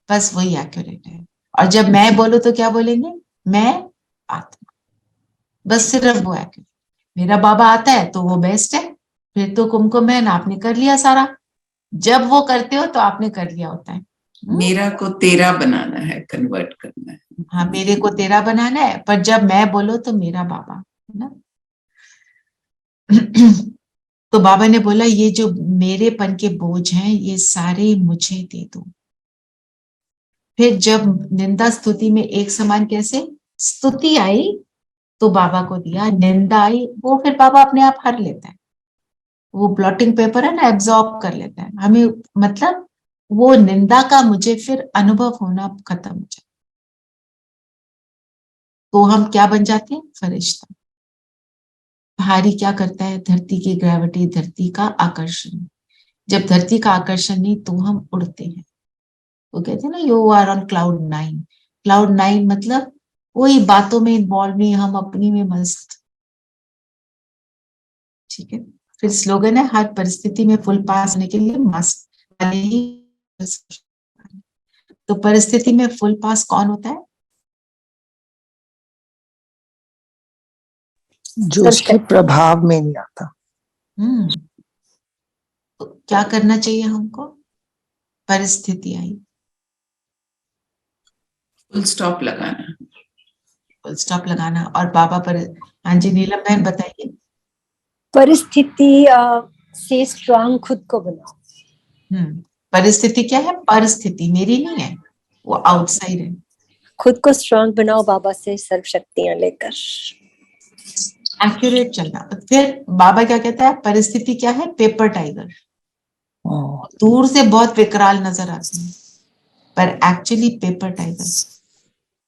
बस वही एक्यूरेट है। और जब मैं बोलो तो क्या बोलेंगे? मैं आत्मा, बस सिर्फ वो एक्यूरेट। मेरा बाबा आता है तो वो बेस्ट है, फिर तो कुमकुम है ना, आपने कर लिया सारा। जब वो करते हो तो आपने कर लिया होता है। मेरा को तेरा बनाना है, कन्वर्ट करना है। हाँ, मेरे को तेरा बनाना है, पर जब मैं बोलो तो मेरा बाबा है ना। तो बाबा ने बोला ये जो मेरेपन के बोझ हैं ये सारे मुझे दे दो। फिर जब निंदा स्तुति में एक समान, कैसे स्तुति आई तो बाबा को दिया, निंदा आई वो फिर बाबा अपने आप हर लेता है। वो ब्लॉटिंग पेपर है ना, एब्जॉर्ब कर लेता है हमें। मतलब वो निंदा का मुझे फिर अनुभव होना खत्म हो जाए, तो हम क्या बन जाते हैं? फरिश्ता। भारी क्या करता है? धरती की ग्रेविटी, धरती का आकर्षण। जब धरती का आकर्षण नहीं तो हम उड़ते हैं। वो कहते हैं ना, you are on cloud 9। Cloud 9 मतलब कोई बातों में इन्वॉल्व नहीं, हम अपनी में मस्त। ठीक है। फिर स्लोगन है, हर परिस्थिति में फुल पास होने के लिए मस्त वाले ही। तो परिस्थिति में फुल पास कौन होता है? जो उसके प्रभाव में नहीं आता। तो क्या करना चाहिए हमको? परिस्थिति आई, फुल स्टॉप लगाना। फुल स्टॉप लगाना। और बाबा पर, हाँ जी नीलम बहन बताइए। परिस्थिति से स्ट्रांग खुद को बनाओ। परिस्थिति क्या है? परिस्थिति मेरी नहीं है, वो आउटसाइड है। खुद को स्ट्रांग बनाओ बाबा से सर्व शक्तियां लेकर, एक्यूरेट चलना। फिर बाबा क्या कहता है? परिस्थिति क्या है? Paper tiger. दूर से बहुत विकराल नजर आती है, पर एक्चुअली पेपर टाइगर।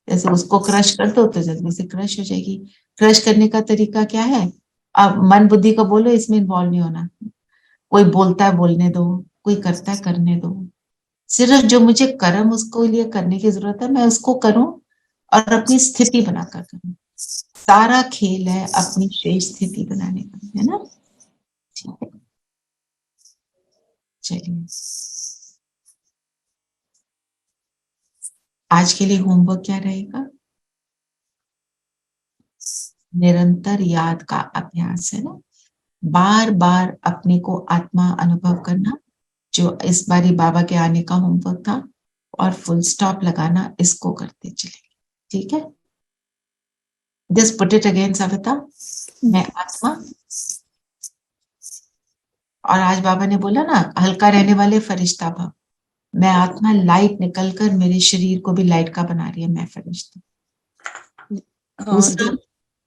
जैसे उसको क्रश कर दो तो जल्दी से क्रश हो जाएगी। क्रश करने का तरीका क्या है? अब मन बुद्धि को बोलो इसमें इन्वॉल्व नहीं होना। कोई बोलता है बोलने दो, कोई करता है करने दो। सिर्फ जो मुझे कर्म उसको लिए करने की जरूरत है मैं उसको करूं और अपनी स्थिति बनाकर करूं। सारा खेल है अपनी श्रेष्ठ स्थिति बनाने का, है ना। ठीक है, चलिए आज के लिए होमवर्क क्या रहेगा? निरंतर याद का अभ्यास, है ना। बार बार अपने को आत्मा अनुभव करना, जो इस बारी बाबा के आने का होमवर्क था। और फुल स्टॉप लगाना, इसको करते चलेंगे। ठीक है, just put it again Savita. मैं आत्मा, और आज बाबा ने बोला ना हल्का रहने वाले फरिश्ता भव। मैं आत्मा, लाइट निकलकर मेरे शरीर को भी लाइट का बना रही है, मैं फरिश्ता। दूसरा,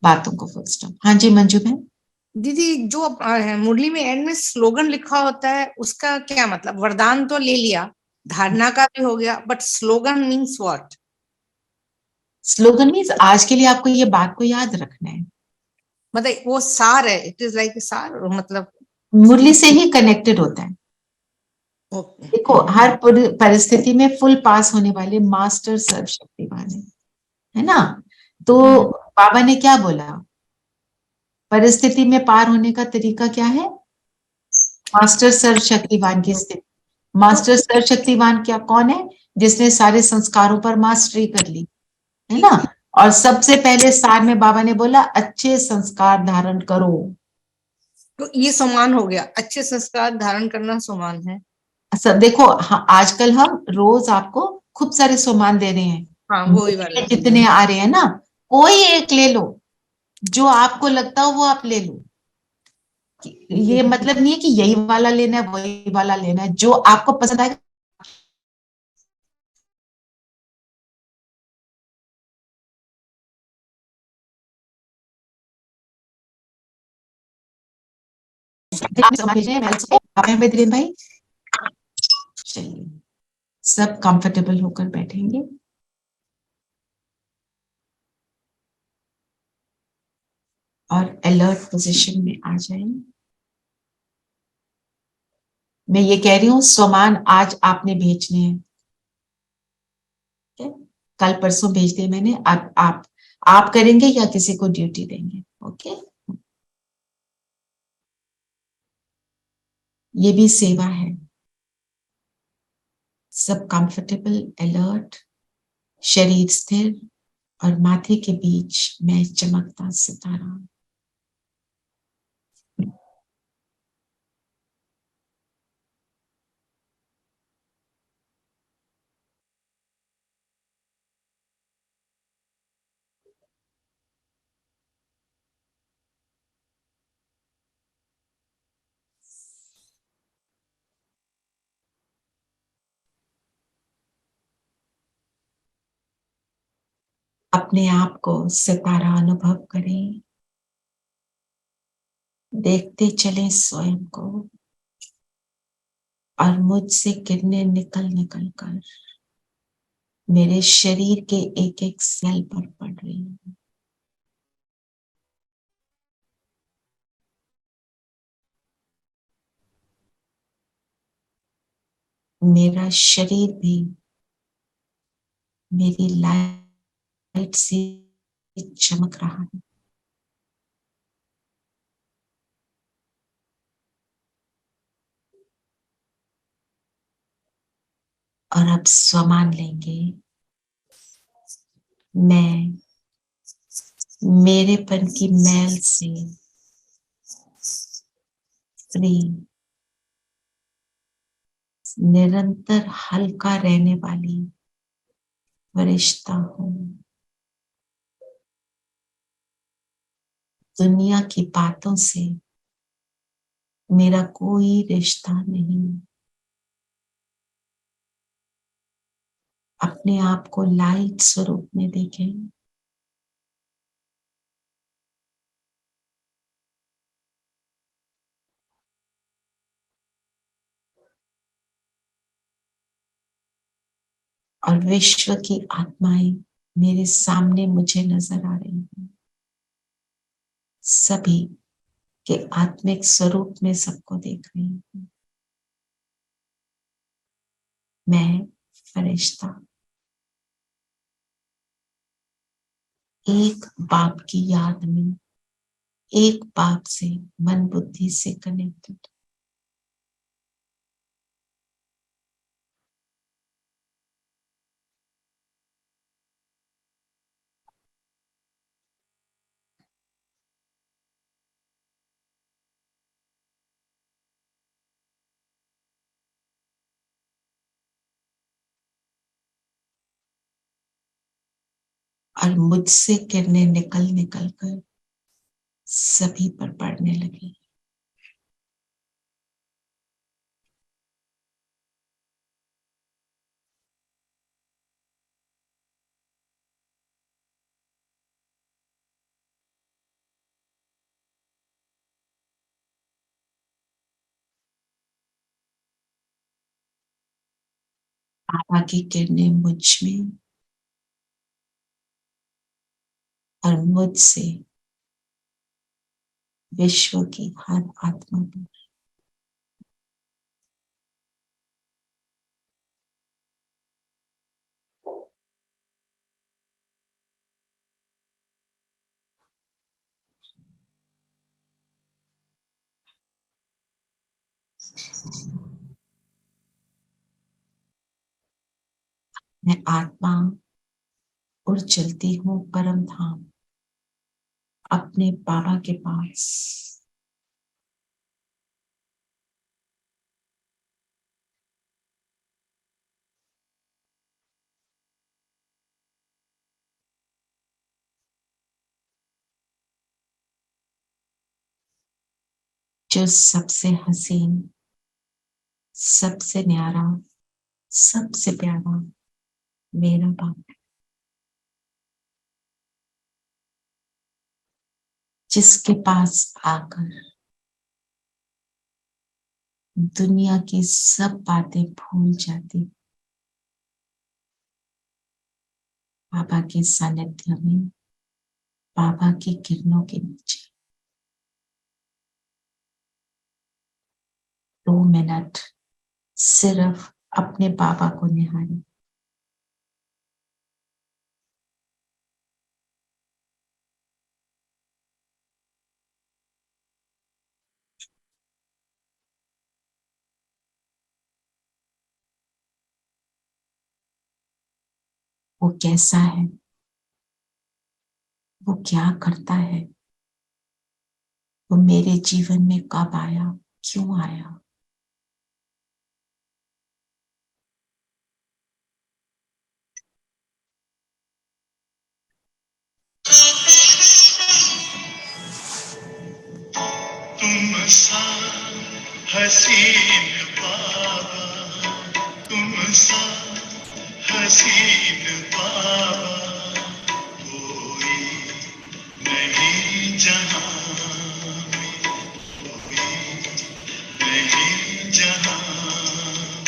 बातों को फुल स्टॉप। हाँ जी मंजू बहन। दीदी जो मुरली में एंड में स्लोगन लिखा होता है उसका क्या मतलब? वरदान तो ले लिया, धारणा का भी हो गया, but slogan means what? Slogan means आज के लिए आपको ये बात को याद रखना है। मतलब वो सार है, इट इज लाइक सार, मतलब मुरली से ही कनेक्टेड होता है। ओके। देखो, हर परिस्थिति में फुल पास होने वाले मास्टर सर्वशक्तिमान है ना। तो बाबा ने क्या बोला, परिस्थिति में पार होने का तरीका क्या है, मास्टर सर्वशक्तिवान की स्थिति। मास्टर सर्वशक्तिवान क्या कौन है, जिसने सारे संस्कारों पर मास्टरी कर ली है ना। और सबसे पहले सार में बाबा ने बोला अच्छे संस्कार धारण करो। तो ये सम्मान हो गया, अच्छे संस्कार धारण करना सम्मान है। सब देखो, हाँ, आजकल हम रोज आपको खूब सारे सम्मान दे रहे हैं, हाँ, वो ही वाला। जितने आ रहे हैं ना, कोई एक ले लो जो आपको लगता हो, वो आप ले लो। ये मतलब नहीं है कि यही वाला लेना है, वही वाला लेना है, जो आपको पसंद आएगा। भाई चलिए, सब कंफर्टेबल होकर बैठेंगे। और अलर्ट पोजीशन में आ जाएं। मैं ये कह रही हूँ, सामान आज आपने भेजने हैं, कल परसों भेज दिए मैंने, आप करेंगे या किसी को ड्यूटी देंगे। ओके, ये भी सेवा है। सब कंफर्टेबल, अलर्ट, शरीर स्थिर, और माथे के बीच मैं चमकता सितारा। अपने आप को सितारा अनुभव करें, देखते चले स्वयं को, और मुझसे किरणें निकल निकल कर मेरे शरीर के एक एक सेल पर पड़ रही है। मेरा शरीर भी मेरी लाइट से चमक रहा है। और अब स्वमान लेंगे, मैं मेरेपन की मैल से फ्री, निरंतर हल्का रहने वाली फरिश्ता हूं। दुनिया की बातों से मेरा कोई रिश्ता नहीं। अपने आप को लाइट स्वरूप में देखें। और विश्व की आत्माएं मेरे सामने मुझे नजर आ रही हैं, सभी के आत्मिक स्वरूप में सबको देख रही हूं। मैं फरिश्ता एक बाप की याद में, एक बाप से मन बुद्धि से कनेक्टेड। और मुझसे किरणें निकल निकल कर सभी पर पड़ने लगी। बाबा की किरणें मुझ में और मुझसे विश्व की हर आत्मा पर मैं आत्मा उड़ चलती हूँ परम धाम, अपने बाबा के पास। जो सबसे हसीन, सबसे न्यारा, सबसे प्यारा मेरा बाप, जिसके पास आकर दुनिया की सब बातें भूल जाती, बाबा के सानिध्य में, बाबा की किरणों के नीचे 2 मिनट सिर्फ अपने बाबा को निहारें। वो कैसा है, वो क्या करता है, वो मेरे जीवन में कब आया, क्यों आया। तुम सा हसीन बाबा, तुम सा हसीन बाबा कोई नहीं जहां में, कोई नहीं जहां में।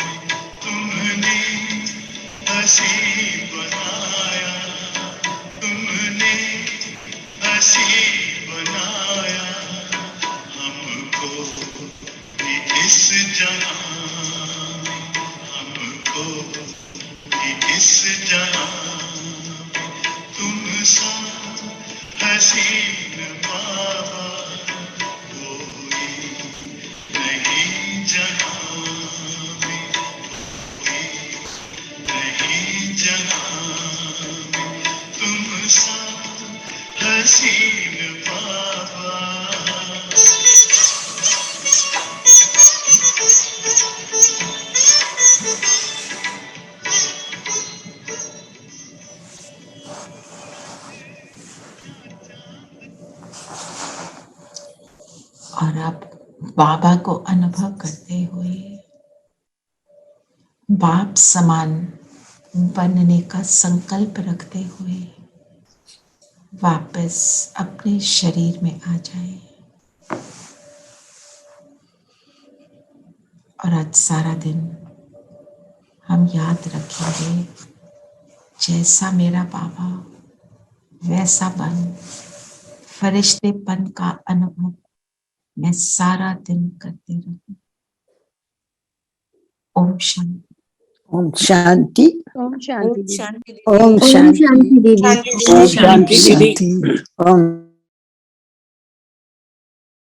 तुमने हसी बनाया, तुमने हसी बनाया हमको भी इस जहां में, हमको भी इस जहां में। तुम सा हसीन बाबा कोई नहीं जहां में, कोई नहीं जहां में। तुम सा हसीन बाबा। और अब बाबा को अनुभव करते हुए बाप समान बनने का संकल्प रखते हुए वापस अपने शरीर में आ जाए। और आज सारा दिन हम याद रखेंगे, जैसा मेरा बाबा वैसा बन, फरिश्तेपन का अनुभव मैं सारा दिन करते रहूं। ओम शांति। ओम शांति। ओम शांति। ओम शांति। ओम ओम शांति। शांति दीदी। ओम शांति। ओम